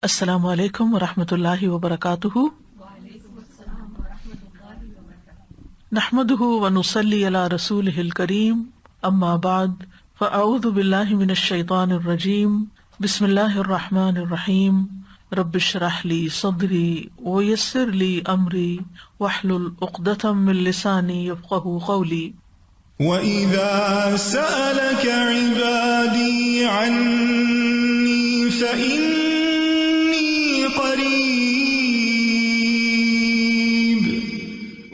السلام علیکم ورحمۃ اللہ وبرکاتہ۔ نحمده ونصلی علی رسولہ الکریم، اما بعد فاعوذ باللہ من الشیطان الرجیم، بسم اللہ الرحمن الرحیم۔ رب اشرح لی صدری ویسر لی امری واحلل عقدۃ من لسانی یفقہوا قولی۔ وَإِذَا سَأَلَكَ عِبَادِي عَنِّي فَإِنِّي قَرِيبٌ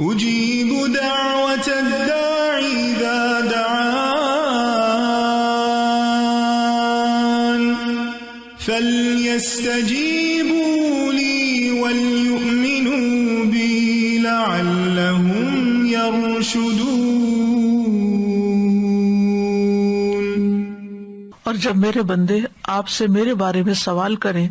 أُجِيبُ دَعْوَةَ الدَّاعِ إِذَا دَعَانِ فَلْيَسْتَجِيبُوا لِي وَلْيُؤْمِنُوا بِي لَعَلَّهُمْ يَرْشُدُونَ۔ اور جب میرے بندے آپ سے میرے بارے میں سوال کریں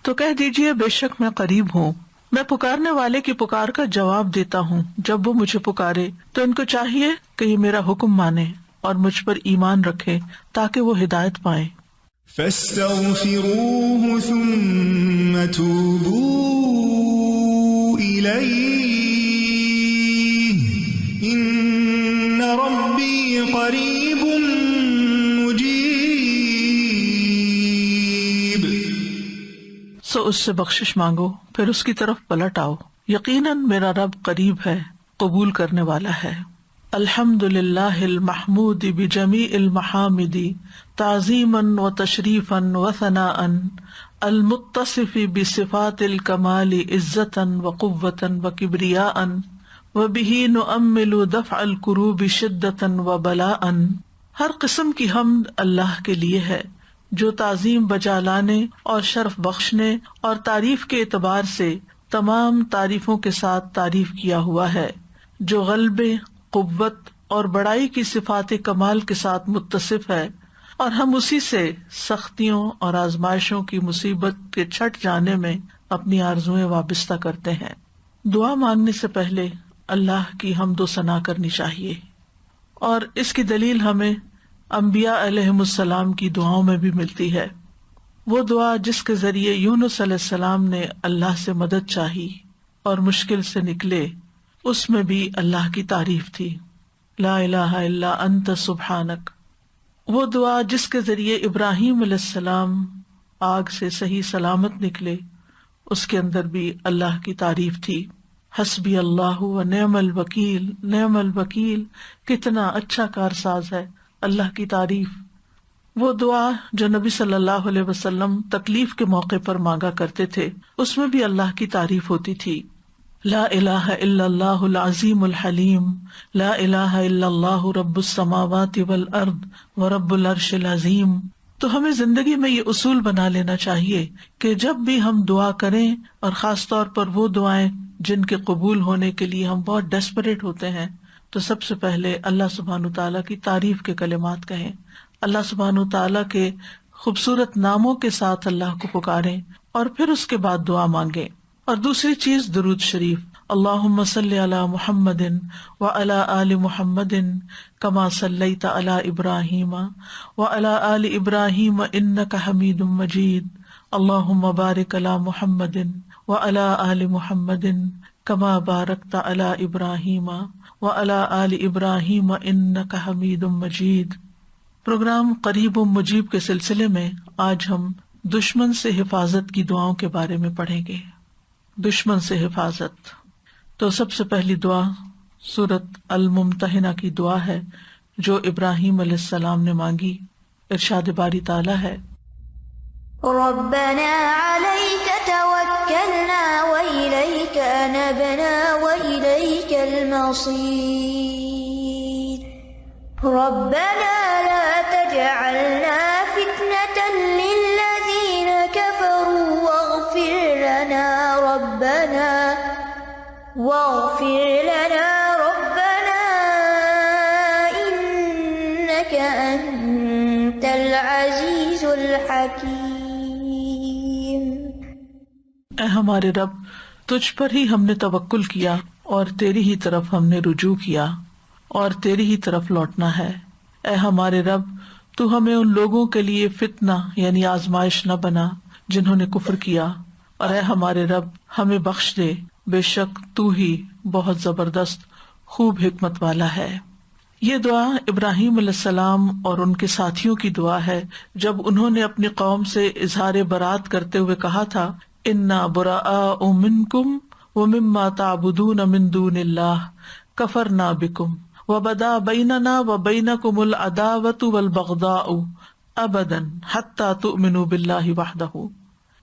تو کہہ دیجئے بے شک میں قریب ہوں، میں پکارنے والے کی پکار کا جواب دیتا ہوں۔ جب وہ مجھے پکارے تو ان کو چاہیے کہ یہ میرا حکم مانے اور مجھ پر ایمان رکھے تاکہ وہ ہدایت پائیں۔ فَاسْتَغْفِرُوهُ ثُمَّ تُوبُوا إِلَيْهِ إِنَّ رَبِّي قَرِيبٌ مُجِيبٌ۔ سو اس سے بخشش مانگو، پھر اس کی طرف پلٹ آؤ، یقیناً میرا رب قریب ہے، قبول کرنے والا ہے۔ الحمد للہ المحمود بجمیع المحامد تعظیما وتشریفا وثناء، المتصف بصفات الکمال عزتا وقوة وکبریاء، وبہ نؤمل دفع الکروب شدتا وبلاء۔ ہر قسم کی حمد اللہ کے لیے ہے جو تعظیم بجا لانے اور شرف بخشنے اور تعریف کے اعتبار سے تمام تعریفوں کے ساتھ تعریف کیا ہوا ہے، جو غلبے، قوت اور بڑائی کی صفات کمال کے ساتھ متصف ہے، اور ہم اسی سے سختیوں اور آزمائشوں کی مصیبت کے چھٹ جانے میں اپنی آرزوئیں وابستہ کرتے ہیں۔ دعا مانگنے سے پہلے اللہ کی حمد و ثنا کرنی چاہیے، اور اس کی دلیل ہمیں انبیاء علیہم السلام کی دعاؤں میں بھی ملتی ہے۔ وہ دعا جس کے ذریعے یونس علیہ السلام نے اللہ سے مدد چاہی اور مشکل سے نکلے، اس میں بھی اللہ کی تعریف تھی، لا الہ الا انت سبحانک۔ وہ دعا جس کے ذریعے ابراہیم علیہ السلام آگ سے صحیح سلامت نکلے، اس کے اندر بھی اللہ کی تعریف تھی، حسبی اللہ و نعم الوکیل، نعم الوکیل، کتنا اچھا کارساز ہے اللہ کی تعریف۔ وہ دعا جو نبی صلی اللہ علیہ وسلم تکلیف کے موقع پر مانگا کرتے تھے، اس میں بھی اللہ کی تعریف ہوتی تھی، لا الہ الا اللہ العظیم الحلیم، لا الہ الا اللہ رب السماوات والارض ورب العرش العظیم۔ تو ہمیں زندگی میں یہ اصول بنا لینا چاہیے کہ جب بھی ہم دعا کریں، اور خاص طور پر وہ دعائیں جن کے قبول ہونے کے لیے ہم بہت ڈیسپریٹ ہوتے ہیں، تو سب سے پہلے اللہ سبحانہ تعالیٰ کی تعریف کے کلمات کہیں، اللہ سبحانہ تعالیٰ کے خوبصورت ناموں کے ساتھ اللہ کو پکاریں، اور پھر اس کے بعد دعا مانگیں۔ اور دوسری چیز درود شریف، اللہم صلی علی محمد وعلی آل محمد کما صلیت علی ابراہیم وعلی آل ابراہیم انک حمید مجید، اللہم بارک علی محمد وعلی آل محمد کما بارکت علی ابراہیم وعلی آل ابراہیم انک حمید مجید۔ پروگرام قریب و مجیب کے سلسلے میں آج ہم دشمن سے حفاظت کی دعاؤں کے بارے میں پڑھیں گے۔ دشمن سے حفاظت، تو سب سے پہلی دعا سورۃ الممتحنہ کی دعا ہے جو ابراہیم علیہ السلام نے مانگی۔ ارشاد باری تعالیٰ ہے، ربنا عليك توكلنا وإليك أنبنا وإليك المصير ربنا لا تجعلنا فتنة للذين كفروا واغفر لنا ربنا إنك أنت العزيز الحكيم۔ اے ہمارے رب، تجھ پر ہی ہم نے توکل کیا اور تیری ہی طرف ہم نے رجوع کیا اور تیری ہی طرف لوٹنا ہے۔ اے ہمارے رب، تو ہمیں ان لوگوں کے لیے فتنہ یعنی آزمائش نہ بنا جنہوں نے کفر کیا، اور اے ہمارے رب ہمیں بخش دے، بے شک تو ہی بہت زبردست خوب حکمت والا ہے۔ یہ دعا ابراہیم علیہ السلام اور ان کے ساتھیوں کی دعا ہے جب انہوں نے اپنی قوم سے اظہار برات کرتے ہوئے کہا تھا انا براء منکم ومما تعبدون من دون اللہ کفرنا بکم وبدا بیننا وبینکم العداوۃ والبغضاء ابدا حتی تؤمنوا باللہ وحدہ،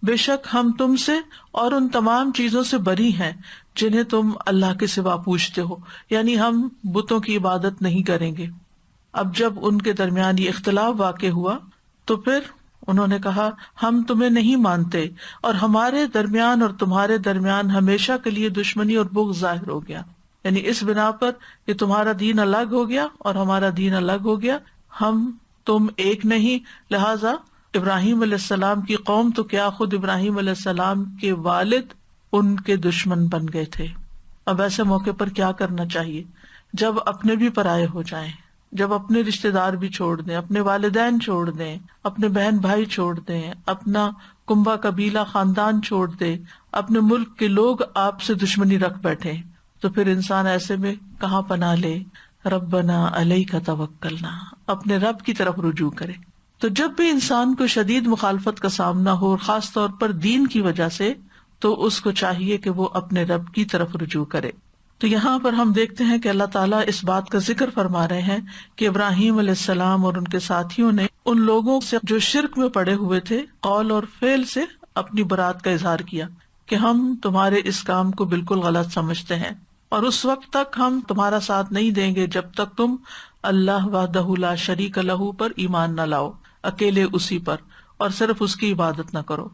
بے شک ہم تم سے اور ان تمام چیزوں سے بری ہیں جنہیں تم اللہ کے سوا پوجتے ہو، یعنی ہم بتوں کی عبادت نہیں کریں گے۔ اب جب ان کے درمیان یہ اختلاف واقع ہوا تو پھر انہوں نے کہا ہم تمہیں نہیں مانتے، اور ہمارے درمیان اور تمہارے درمیان ہمیشہ کے لیے دشمنی اور بغض ظاہر ہو گیا، یعنی اس بنا پر کہ تمہارا دین الگ ہو گیا اور ہمارا دین الگ ہو گیا، ہم تم ایک نہیں، لہذا ابراہیم علیہ السلام کی قوم تو کیا خود ابراہیم علیہ السلام کے والد ان کے دشمن بن گئے تھے۔ اب ایسے موقع پر کیا کرنا چاہیے؟ جب اپنے بھی پرائے ہو جائیں، جب اپنے رشتہ دار بھی چھوڑ دیں، اپنے والدین چھوڑ دیں، اپنے بہن بھائی چھوڑ دیں، اپنا کنبہ قبیلہ خاندان چھوڑ دیں، اپنے ملک کے لوگ آپ سے دشمنی رکھ بیٹھے، تو پھر انسان ایسے میں کہاں پناہ لے؟ ربنا علیک توکلنا، اپنے رب کی طرف رجوع کرے۔ تو جب بھی انسان کو شدید مخالفت کا سامنا ہو، خاص طور پر دین کی وجہ سے، تو اس کو چاہیے کہ وہ اپنے رب کی طرف رجوع کرے۔ تو یہاں پر ہم دیکھتے ہیں کہ اللہ تعالیٰ اس بات کا ذکر فرما رہے ہیں کہ ابراہیم علیہ السلام اور ان کے ساتھیوں نے ان لوگوں سے جو شرک میں پڑے ہوئے تھے قول اور فعل سے اپنی برات کا اظہار کیا کہ ہم تمہارے اس کام کو بالکل غلط سمجھتے ہیں، اور اس وقت تک ہم تمہارا ساتھ نہیں دیں گے جب تک تم اللہ وحدہ لا شریک لہ پر ایمان نہ لاؤ، اکیلے اسی پر، اور صرف اس کی عبادت نہ کرو۔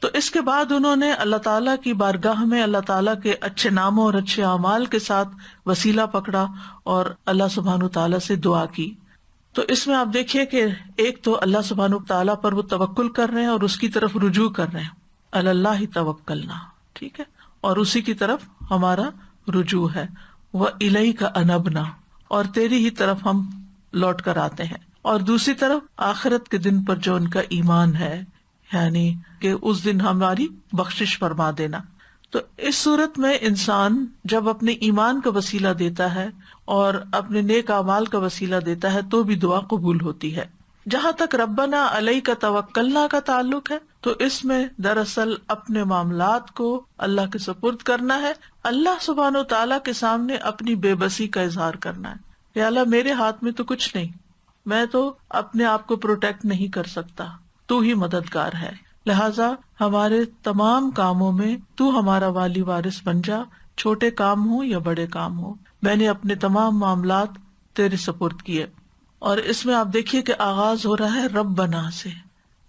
تو اس کے بعد انہوں نے اللہ تعالیٰ کی بارگاہ میں اللہ تعالیٰ کے اچھے ناموں اور اچھے اعمال کے ساتھ وسیلہ پکڑا اور اللہ سبحانہ تعالیٰ سے دعا کی۔ تو اس میں آپ دیکھیے کہ ایک تو اللہ سبحانہ تعالیٰ پر وہ توکل کر رہے ہیں اور اس کی طرف رجوع کر رہے ہیں، اللہ توکلنا، ٹھیک ہے، اور اسی کی طرف ہمارا رجوع ہے، وَإِلَيْكَ أَنَبْنَا، اور تیری ہی طرف ہم لوٹ کر آتے ہیں، اور دوسری طرف آخرت کے دن پر جو ان کا ایمان ہے، یعنی کہ اس دن ہماری بخشش فرما دینا۔ تو اس صورت میں انسان جب اپنے ایمان کا وسیلہ دیتا ہے اور اپنے نیک اعمال کا وسیلہ دیتا ہے تو بھی دعا قبول ہوتی ہے۔ جہاں تک ربنا علیک توکلنا کا تعلق ہے تو اس میں دراصل اپنے معاملات کو اللہ کے سپرد کرنا ہے، اللہ سبحانہ و تعالیٰ کے سامنے اپنی بے بسی کا اظہار کرنا ہے۔ یا اللہ میرے ہاتھ میں تو کچھ نہیں، میں تو اپنے آپ کو پروٹیکٹ نہیں کر سکتا، تو ہی مددگار ہے، لہٰذا ہمارے تمام کاموں میں تو ہمارا والی وارث بن جا، چھوٹے کام ہوں یا بڑے کام ہوں، میں نے اپنے تمام معاملات تیرے سپرد کیے۔ اور اس میں آپ دیکھیے کہ آغاز ہو رہا ہے ربنا سے،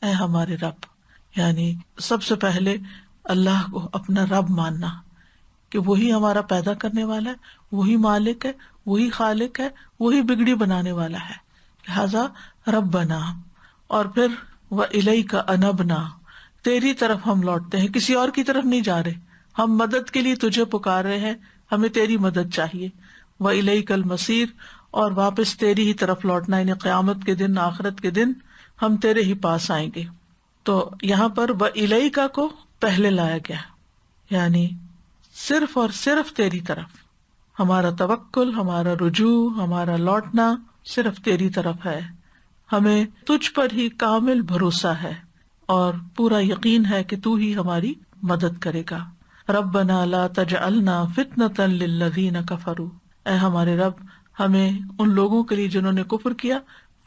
اے ہمارے رب، یعنی سب سے پہلے اللہ کو اپنا رب ماننا کہ وہی ہمارا پیدا کرنے والا ہے، وہی مالک ہے، وہی خالق ہے، وہی بگڑی بنانے والا ہے، لہذا ربنا، اور پھر وَإِلَيْكَ أَنَبْنَا، تیری طرف ہم لوٹتے ہیں، کسی اور کی طرف نہیں جا رہے، ہم مدد کے لیے تجھے پکار رہے ہیں، ہمیں تیری مدد چاہیے، وَإِلَيْكَ الْمَصِيرُ، اور واپس تیری ہی طرف لوٹنا، یعنی قیامت کے دن، آخرت کے دن ہم تیرے ہی پاس آئیں گے۔ تو یہاں پر وَإِلَيْكَ کو پہلے لایا گیا، یعنی صرف اور صرف تیری طرف ہمارا توکل، ہمارا رجوع، ہمارا لوٹنا صرف تیری طرف ہے، ہمیں تجھ پر ہی کامل بھروسہ ہے اور پورا یقین ہے کہ تو ہی ہماری مدد کرے گا۔ ربنا لا تجعلنا فتنة للذین کفروا، اے ہمارے رب ہمیں ان لوگوں کے لیے جنہوں نے کفر کیا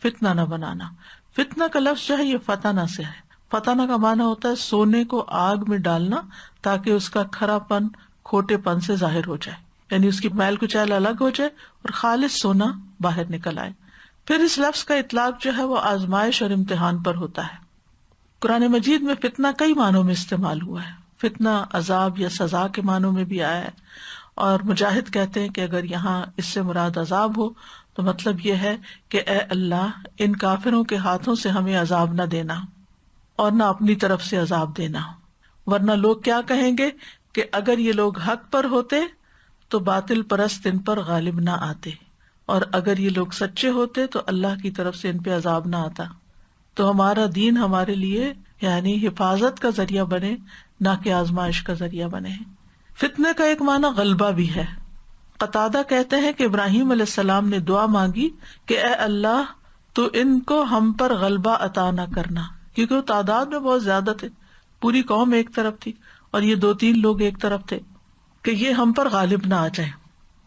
فتنہ نہ بنانا۔ فتنہ کا لفظ جو ہے یہ فتنہ سے ہے، فتنہ کا معنی ہوتا ہے سونے کو آگ میں ڈالنا تاکہ اس کا کھرا پن کھوٹے پن سے ظاہر ہو جائے، یعنی اس کی میل کچیل الگ ہو جائے اور خالص سونا باہر نکل آئے۔ پھر اس لفظ کا اطلاق جو ہے وہ آزمائش اور امتحان پر ہوتا ہے۔ قرآن مجید میں فتنہ کئی معنوں میں استعمال ہوا ہے، فتنہ عذاب یا سزا کے معنوں میں بھی آیا ہے، اور مجاہد کہتے ہیں کہ اگر یہاں اس سے مراد عذاب ہو تو مطلب یہ ہے کہ اے اللہ ان کافروں کے ہاتھوں سے ہمیں عذاب نہ دینا اور نہ اپنی طرف سے عذاب دینا، ورنہ لوگ کیا کہیں گے کہ اگر یہ لوگ حق پر ہوتے تو باطل پرست ان پر غالب نہ آتے، اور اگر یہ لوگ سچے ہوتے تو اللہ کی طرف سے ان پہ عذاب نہ آتا۔ تو ہمارا دین ہمارے لیے یعنی حفاظت کا ذریعہ بنے، نہ کہ آزمائش کا ذریعہ بنے۔ فتنے کا ایک معنی غلبہ بھی ہے۔ قتادہ کہتے ہیں کہ ابراہیم علیہ السلام نے دعا مانگی کہ اے اللہ تو ان کو ہم پر غلبہ عطا نہ کرنا، کیونکہ وہ تعداد میں بہت زیادہ تھے، پوری قوم ایک طرف تھی اور یہ 2-3 لوگ ایک طرف تھے، کہ یہ ہم پر غالب نہ آ جائیں۔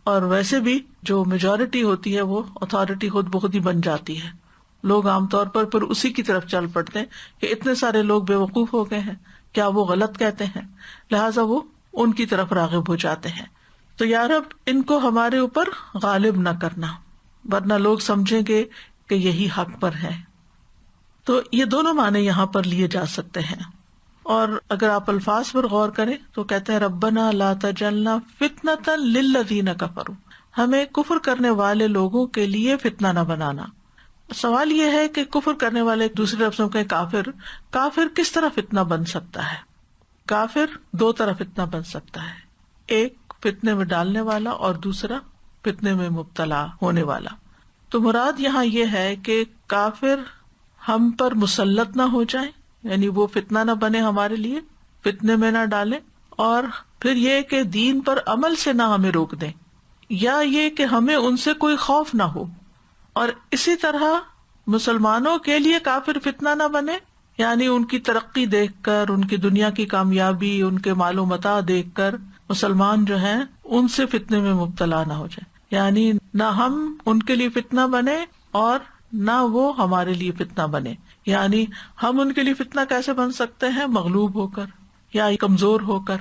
اور ویسے بھی جو میجورٹی ہوتی ہے وہ اتھارٹی خود بخود ہی بن جاتی ہے، لوگ عام طور پر پھر اسی کی طرف چل پڑتے ہیں کہ اتنے سارے لوگ بے وقوف ہو گئے ہیں، کیا وہ غلط کہتے ہیں، لہٰذا وہ ان کی طرف راغب ہو جاتے ہیں۔ تو یا رب ان کو ہمارے اوپر غالب نہ کرنا، ورنہ لوگ سمجھیں گے کہ یہی حق پر ہے۔ تو یہ دونوں معنی یہاں پر لیے جا سکتے ہیں۔ اور اگر آپ الفاظ پر غور کریں تو کہتے ہیں ربنا لا تجعلنا فتنۃ للذین کفروا، ہمیں کفر کرنے والے لوگوں کے لیے فتنہ نہ بنانا۔ سوال یہ ہے کہ کفر کرنے والے ایک دوسرے لفظوں کے کافر کس طرح فتنہ بن سکتا ہے؟ کافر 2 طرح فتنہ بن سکتا ہے، ایک فتنے میں ڈالنے والا اور دوسرا فتنے میں مبتلا ہونے والا۔ تو مراد یہاں یہ ہے کہ کافر ہم پر مسلط نہ ہو جائیں، یعنی وہ فتنہ نہ بنے ہمارے لیے، فتنے میں نہ ڈالیں، اور پھر یہ کہ دین پر عمل سے نہ ہمیں روک دیں، یا یہ کہ ہمیں ان سے کوئی خوف نہ ہو۔ اور اسی طرح مسلمانوں کے لیے کافر فتنہ نہ بنے، یعنی ان کی ترقی دیکھ کر، ان کی دنیا کی کامیابی، ان کے مال و متاع دیکھ کر مسلمان جو ہیں ان سے فتنے میں مبتلا نہ ہو جائے، یعنی نہ ہم ان کے لیے فتنہ بنے اور نہ وہ ہمارے لیے فتنہ بنے۔ یعنی ہم ان کے لیے فتنہ کیسے بن سکتے ہیں؟ مغلوب ہو کر یا کمزور ہو کر،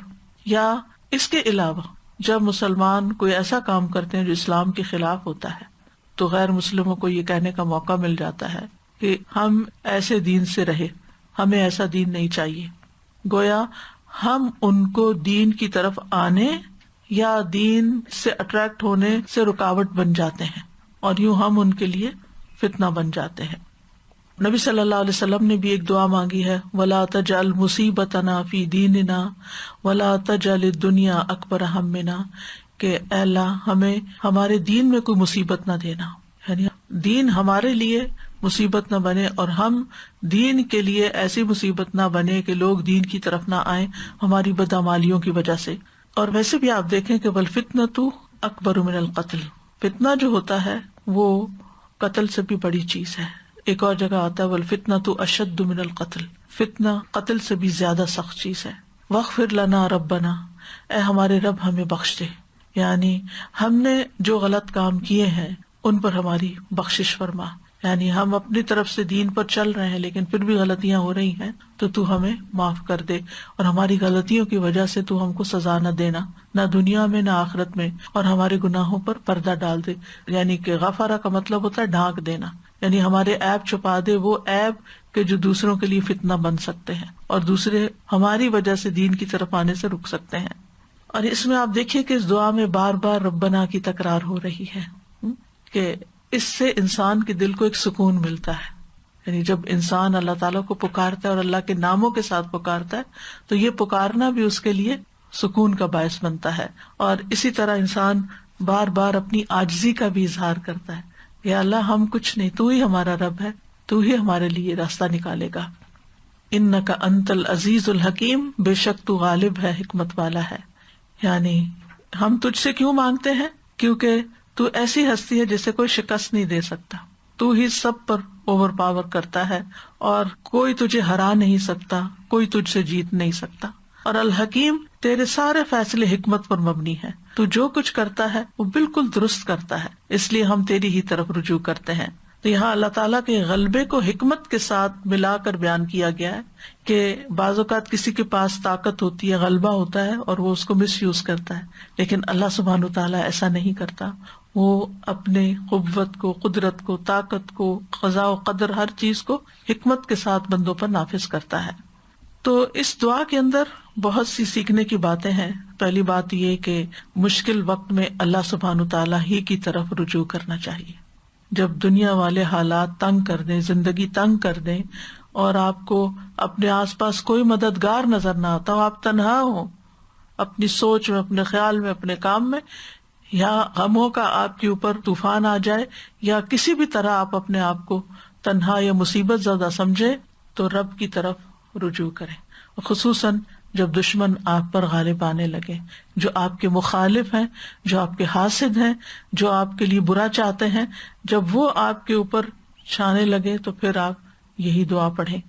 یا اس کے علاوہ جب مسلمان کوئی ایسا کام کرتے ہیں جو اسلام کے خلاف ہوتا ہے تو غیر مسلموں کو یہ کہنے کا موقع مل جاتا ہے کہ ہم ایسے دین سے رہے، ہمیں ایسا دین نہیں چاہیے۔ گویا ہم ان کو دین کی طرف آنے یا دین سے اٹریکٹ ہونے سے رکاوٹ بن جاتے ہیں، اور یوں ہم ان کے لیے فتنہ بن جاتے ہیں۔ نبی صلی اللہ علیہ وسلم نے بھی ایک دعا مانگی ہے، وَلَا تَجْعَلْ مُصِيبَتَنَا فِي دِينِنَا وَلَا تَجْعَلِ الدُّنْيَا أَكْبَرَ هَمِّنَا، کہ اے اللہ ہمیں ہمارے دین میں کوئی مصیبت نہ دینا، یعنی دین ہمارے لیے مصیبت نہ بنے اور ہم دین کے لیے ایسی مصیبت نہ بنے کہ لوگ دین کی طرف نہ آئیں ہماری بدعمالیوں کی وجہ سے۔ اور ویسے بھی آپ دیکھیں کہ وَالْفِتْنَةُ أَكْبَرُ مِنَ الْقَتْلِ، فتنہ جو ہوتا ہے وہ قتل سے بھی بڑی چیز ہے۔ ایک اور جگہ آتا ہے وَالْفِتْنَةُ أَشَدُّ مِنَ الْقَتْلِ، فتنہ قتل سے بھی زیادہ سخت چیز ہے۔ وَاغْفِرْ لَنَا رَبَّنَا، اے ہمارے رب ہمیں بخش دے، یعنی ہم نے جو غلط کام کیے ہیں ان پر ہماری بخشش فرما، یعنی ہم اپنی طرف سے دین پر چل رہے ہیں لیکن پھر بھی غلطیاں ہو رہی ہیں تو ہمیں معاف کر دے، اور ہماری غلطیوں کی وجہ سے ہم کو سزا نہ دینا، نہ دنیا میں نہ آخرت میں، اور ہمارے گناہوں پر پردہ ڈال دے۔ یعنی کہ غفارہ کا مطلب ہوتا ہے ڈھانک دینا، یعنی ہمارے عیب چھپا دے، وہ عیب کہ جو دوسروں کے لیے فتنہ بن سکتے ہیں اور دوسرے ہماری وجہ سے دین کی طرف آنے سے رک سکتے ہیں۔ اور اس میں آپ دیکھیے کہ اس دعا میں بار بار ربنا کی تکرار ہو رہی ہے، کہ اس سے انسان کے دل کو ایک سکون ملتا ہے۔ یعنی جب انسان اللہ تعالیٰ کو پکارتا ہے اور اللہ کے ناموں کے ساتھ پکارتا ہے تو یہ پکارنا بھی اس کے لیے سکون کا باعث بنتا ہے، اور اسی طرح انسان بار بار اپنی عاجزی کا بھی اظہار کرتا ہے، یا اللہ ہم کچھ نہیں، تو ہی ہمارا رب ہے، تو ہی ہمارے لیے راستہ نکالے گا۔ انک انت العزیز الحکیم، بے شک تو غالب ہے، حکمت والا ہے۔ یعنی ہم تجھ سے کیوں مانگتے ہیں؟ کیونکہ تو ایسی ہستی ہے جسے کوئی شکست نہیں دے سکتا، تو ہی سب پر اوور پاور کرتا ہے اور کوئی تجھے ہرا نہیں سکتا، کوئی تجھ سے جیت نہیں سکتا۔ اور الحکیم، تیرے سارے فیصلے حکمت پر مبنی ہیں، تو جو کچھ کرتا ہے وہ بالکل درست کرتا ہے، اس لیے ہم تیری ہی طرف رجوع کرتے ہیں۔ تو یہاں اللہ تعالیٰ کے غلبے کو حکمت کے ساتھ ملا کر بیان کیا گیا ہے کہ بعض اوقات کسی کے پاس طاقت ہوتی ہے، غلبہ ہوتا ہے اور وہ اس کو مس یوز کرتا ہے، لیکن اللہ سبحانہ تعالیٰ ایسا نہیں کرتا، وہ اپنے قوت کو، قدرت کو، طاقت کو، قضاء و قدر، ہر چیز کو حکمت کے ساتھ بندوں پر نافذ کرتا ہے۔ تو اس دعا کے اندر بہت سی سیکھنے کی باتیں ہیں۔ پہلی بات یہ کہ مشکل وقت میں اللہ سبحانہ تعالیٰ ہی کی طرف رجوع کرنا چاہیے۔ جب دنیا والے حالات تنگ کر دیں، زندگی تنگ کر دیں، اور آپ کو اپنے آس پاس کوئی مددگار نظر نہ آتا ہو، آپ تنہا ہو اپنی سوچ میں، اپنے خیال میں، اپنے کام میں، یا غموں کا آپ کے اوپر طوفان آ جائے، یا کسی بھی طرح آپ اپنے آپ کو تنہا یا مصیبت زدہ سمجھے تو رب کی طرف رجوع کریں، خصوصاً جب دشمن آپ پر غالب آنے لگے، جو آپ کے مخالف ہیں، جو آپ کے حاسد ہیں، جو آپ کے لیے برا چاہتے ہیں، جب وہ آپ کے اوپر چھانے لگے تو پھر آپ یہی دعا پڑھیں۔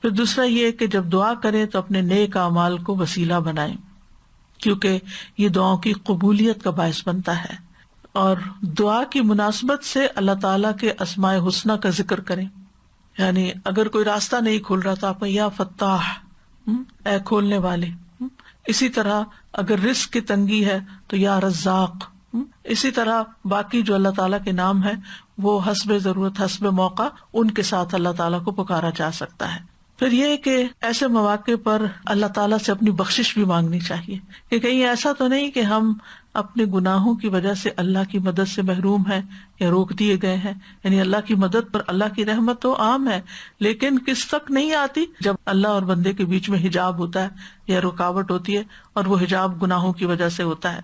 پھر دوسرا یہ کہ جب دعا کریں تو اپنے نیک اعمال کو وسیلہ بنائیں، کیونکہ یہ دعاؤں کی قبولیت کا باعث بنتا ہے۔ اور دعا کی مناسبت سے اللہ تعالیٰ کے اسماء حسنی کا ذکر کریں، یعنی اگر کوئی راستہ نہیں کھل رہا تو آپ یا فتاح، اے کھولنے والے۔ اسی طرح اگر رزق کی تنگی ہے تو یا رزاق۔ اسی طرح باقی جو اللہ تعالیٰ کے نام ہیں وہ حسب ضرورت، حسب موقع ان کے ساتھ اللہ تعالیٰ کو پکارا جا سکتا ہے۔ پھر یہ کہ ایسے مواقع پر اللہ تعالیٰ سے اپنی بخشش بھی مانگنی چاہیے، کہ کہیں ایسا تو نہیں کہ ہم اپنے گناہوں کی وجہ سے اللہ کی مدد سے محروم ہیں یا روک دیے گئے ہیں۔ یعنی اللہ کی مدد پر اللہ کی رحمت تو عام ہے، لیکن کس تک نہیں آتی جب اللہ اور بندے کے بیچ میں حجاب ہوتا ہے یا رکاوٹ ہوتی ہے، اور وہ حجاب گناہوں کی وجہ سے ہوتا ہے۔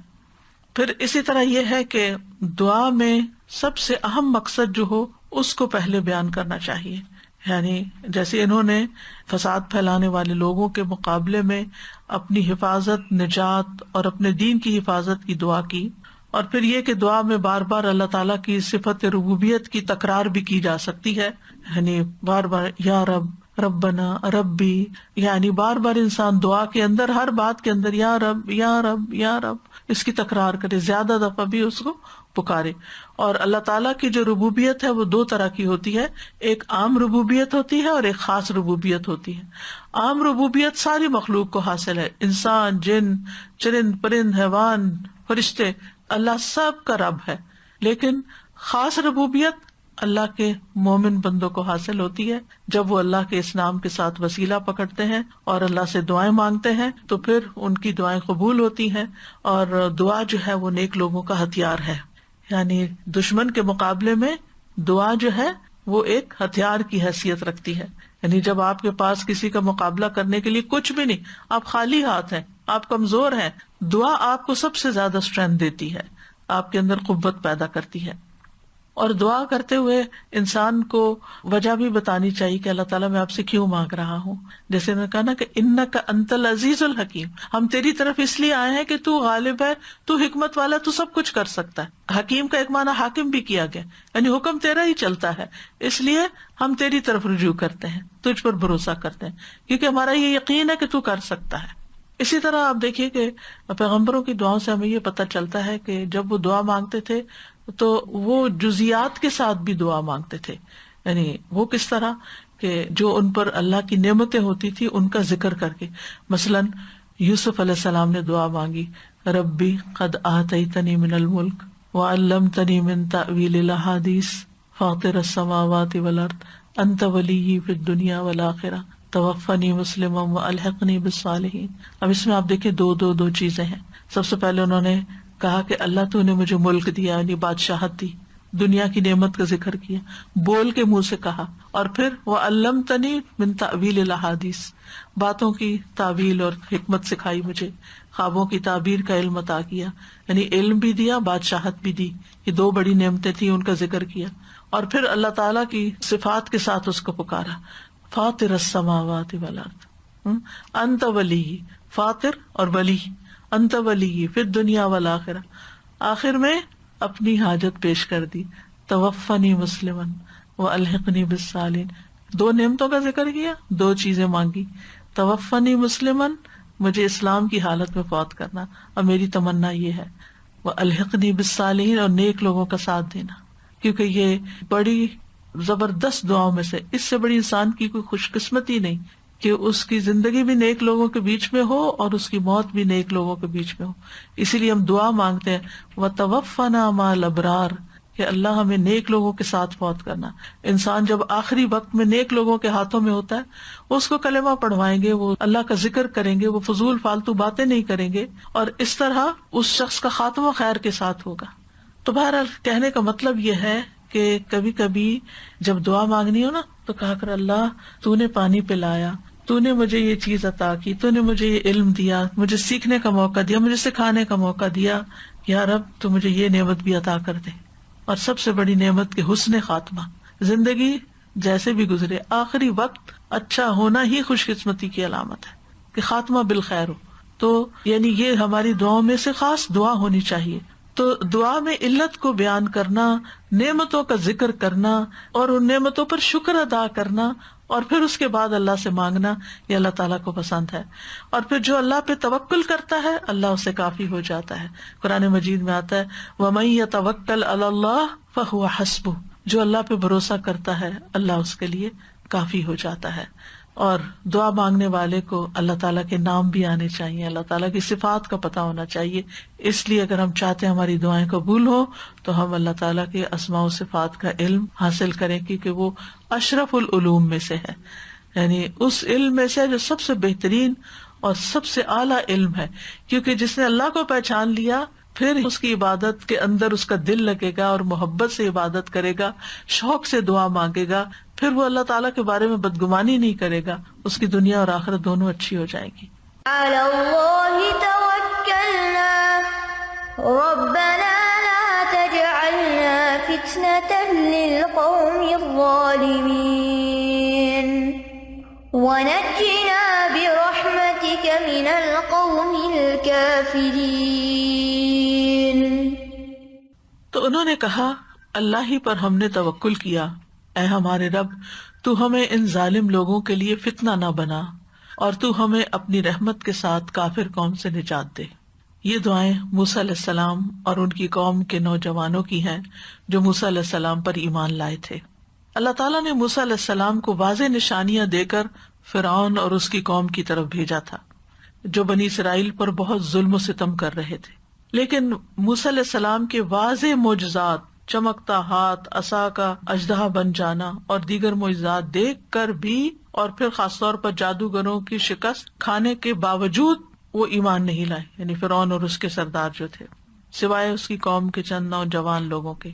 پھر اسی طرح یہ ہے کہ دعا میں سب سے اہم مقصد جو ہو اس کو پہلے بیان کرنا چاہیے، یعنی جیسے انہوں نے فساد پھیلانے والے لوگوں کے مقابلے میں اپنی حفاظت، نجات اور اپنے دین کی حفاظت کی دعا کی، اور پھر یہ کہ دعا میں بار بار اللہ تعالیٰ کی صفت ربوبیت کی تکرار بھی کی جا سکتی ہے، یعنی بار بار یا رب، ربنا، ربی، یعنی بار بار انسان دعا کے اندر، ہر بات کے اندر یا رب یا رب یا رب اس کی تکرار کرے، زیادہ دفعہ بھی اس کو پکارے۔ اور اللہ تعالیٰ کی جو ربوبیت ہے وہ دو طرح کی ہوتی ہے، ایک عام ربوبیت ہوتی ہے اور ایک خاص ربوبیت ہوتی ہے۔ عام ربوبیت ساری مخلوق کو حاصل ہے، انسان، جن، چرند پرند، حیوان، فرشتے، اللہ سب کا رب ہے۔ لیکن خاص ربوبیت اللہ کے مومن بندوں کو حاصل ہوتی ہے جب وہ اللہ کے اس نام کے ساتھ وسیلہ پکڑتے ہیں اور اللہ سے دعائیں مانگتے ہیں، تو پھر ان کی دعائیں قبول ہوتی ہیں، اور دعا جو ہے وہ نیک لوگوں کا ہتھیار ہے۔ یعنی دشمن کے مقابلے میں دعا جو ہے وہ ایک ہتھیار کی حیثیت رکھتی ہے۔ یعنی جب آپ کے پاس کسی کا مقابلہ کرنے کے لیے کچھ بھی نہیں، آپ خالی ہاتھ ہیں، آپ کمزور ہیں، دعا آپ کو سب سے زیادہ اسٹرینتھ دیتی ہے، آپ کے اندر قوت پیدا کرتی ہے۔ اور دعا کرتے ہوئے انسان کو وجہ بھی بتانی چاہیے کہ اللہ تعالیٰ میں آپ سے کیوں مانگ رہا ہوں۔ جیسے انہوں نے کہا نا کہ انک انت العزیز الحکیم، ہم تیری طرف اس لیے آئے ہیں کہ تو غالب ہے، تو حکمت والا، تو سب کچھ کر سکتا ہے۔ حکیم کا ایک معنی حاکم بھی کیا گیا، یعنی حکم تیرا ہی چلتا ہے، اس لیے ہم تیری طرف رجوع کرتے ہیں، تجھ پر بھروسہ کرتے ہیں، کیونکہ ہمارا یہ یقین ہے کہ تو کر سکتا ہے۔ اسی طرح آپ دیکھیے کہ پیغمبروں کی دعاؤں سے ہمیں یہ پتہ چلتا ہے کہ جب وہ دعا مانگتے تھے تو وہ جزیات کے ساتھ بھی دعا مانگتے تھے، یعنی وہ کس طرح کہ جو ان پر اللہ کی نعمتیں ہوتی تھی ان کا ذکر کر کے۔ مثلاً یوسف علیہ السلام نے دعا مانگی، ربی قد آتیتنی من الملک وعلمتنی من تأویل الاحادیث فاطر السماوات والارض انت ولی فی الدنیا والآخرہ توفنی مسلما والحقنی بالصالحین۔ اب اس میں آپ دیکھیں دو چیزیں ہیں۔ سب سے پہلے انہوں نے کہا کہ اللہ تو نے مجھے ملک دیا، یعنی بادشاہت دی، دنیا کی نعمت کا ذکر کیا، بول کے منہ سے کہا، اور پھر وعلمتنی من تأویل الاحادیث، باتوں کی تعویل اور حکمت سکھائی مجھے، خوابوں کی تعبیر کا علم عطا کیا، یعنی علم بھی دیا، بادشاہت بھی دی۔ یہ دو بڑی نعمتیں تھیں، ان کا ذکر کیا، اور پھر اللہ تعالیٰ کی صفات کے ساتھ اس کو پکارا، فاطر السماوات والارض، انت ولی، فاطر اور ولی، انت ولی فی الدنیا والآخرہ، آخر میں اپنی حاجت پیش کر دی، توفنی مسلما والحقنی بالصالحین۔ دو نعمتوں کا ذکر کیا، دو چیزیں مانگی، توفنی مسلما، مجھے اسلام کی حالت میں فوت کرنا، اور میری تمنا یہ ہے، والحقنی بالصالحین، اور نیک لوگوں کا ساتھ دینا، کیونکہ یہ بڑی زبردست دعاؤں میں سے، اس سے بڑی انسان کی کوئی خوش قسمتی نہیں کہ اس کی زندگی بھی نیک لوگوں کے بیچ میں ہو اور اس کی موت بھی نیک لوگوں کے بیچ میں ہو۔ اسی لیے ہم دعا مانگتے ہیں وَتَوَفَّنَا مَعَ الْأَبْرَارِ، کہ اللہ ہمیں نیک لوگوں کے ساتھ فوت کرنا۔ انسان جب آخری وقت میں نیک لوگوں کے ہاتھوں میں ہوتا ہے، اس کو کلمہ پڑھوائیں گے، وہ اللہ کا ذکر کریں گے، وہ فضول فالتو باتیں نہیں کریں گے، اور اس طرح اس شخص کا خاتمہ خیر کے ساتھ ہوگا۔ تو بہرحال کہنے کا مطلب یہ ہے کہ کبھی کبھی جب دعا مانگنی ہو نا تو کہا کر اللہ تو نے پانی پلایا، تو نے مجھے یہ چیز عطا کی، تو نے مجھے یہ علم دیا، مجھے سیکھنے کا موقع دیا، مجھے سکھانے کا موقع دیا، یا رب تو مجھے یہ نعمت بھی عطا کر دے۔ اور سب سے بڑی نعمت کے حسن خاتمہ، زندگی جیسے بھی گزرے، آخری وقت اچھا ہونا ہی خوش قسمتی کی علامت ہے کہ خاتمہ بالخیر ہو. تو یعنی یہ ہماری دعاؤں میں سے خاص دعا ہونی چاہیے. تو دعا میں علت کو بیان کرنا، نعمتوں کا ذکر کرنا اور ان نعمتوں پر شکر ادا کرنا، اور پھر اس کے بعد اللہ سے مانگنا، یہ اللہ تعالیٰ کو پسند ہے. اور پھر جو اللہ پہ توکل کرتا ہے اللہ اسے کافی ہو جاتا ہے. قرآن مجید میں آتا ہے وَمَن يَتَوَكَّلْ عَلَى اللَّهِ فَهُوَ حَسْبُهُ، جو اللہ پہ بھروسہ کرتا ہے اللہ اس کے لیے کافی ہو جاتا ہے. اور دعا مانگنے والے کو اللہ تعالیٰ کے نام بھی آنے چاہیے، اللہ تعالیٰ کی صفات کا پتہ ہونا چاہیے. اس لیے اگر ہم چاہتے ہیں ہماری دعائیں قبول ہو تو ہم اللہ تعالیٰ کے اسماء و صفات کا علم حاصل کریں، کیونکہ وہ اشرف العلوم میں سے ہے، یعنی اس علم میں سے جو سب سے بہترین اور سب سے اعلیٰ علم ہے. کیونکہ جس نے اللہ کو پہچان لیا پھر اس کی عبادت کے اندر اس کا دل لگے گا اور محبت سے عبادت کرے گا، شوق سے دعا مانگے گا، پھر وہ اللہ تعالیٰ کے بارے میں بدگمانی نہیں کرے گا، اس کی دنیا اور آخرت دونوں اچھی ہو جائے گی. علی اللہ توکلنا ربنا لا تجعلنا فتنة للقوم الظالمین ونجنا برحمتك من القوم الكافرین. تو انہوں نے کہا اللہ ہی پر ہم نے توکل کیا، اے ہمارے رب تو ہمیں ان ظالم لوگوں کے لیے فتنہ نہ بنا، اور تو ہمیں اپنی رحمت کے ساتھ کافر قوم سے نجات دے. یہ دعائیں موسیٰ علیہ السلام اور ان کی قوم کے نوجوانوں کی ہیں جو موسیٰ علیہ السلام پر ایمان لائے تھے. اللہ تعالیٰ نے موسیٰ علیہ السلام کو واضح نشانیاں دے کر فرعون اور اس کی قوم کی طرف بھیجا تھا جو بنی اسرائیل پر بہت ظلم و ستم کر رہے تھے. لیکن موسیٰ علیہ السلام کے واضح معجزات، چمکتا ہاتھ، عصا کا اژدہا بن جانا اور دیگر معجزات دیکھ کر بھی، اور پھر خاص طور پر جادوگروں کی شکست کھانے کے باوجود وہ ایمان نہیں لائے، یعنی فرعون اور اس کے سردار جو تھے، سوائے اس کی قوم کے چند نوجوان لوگوں کے.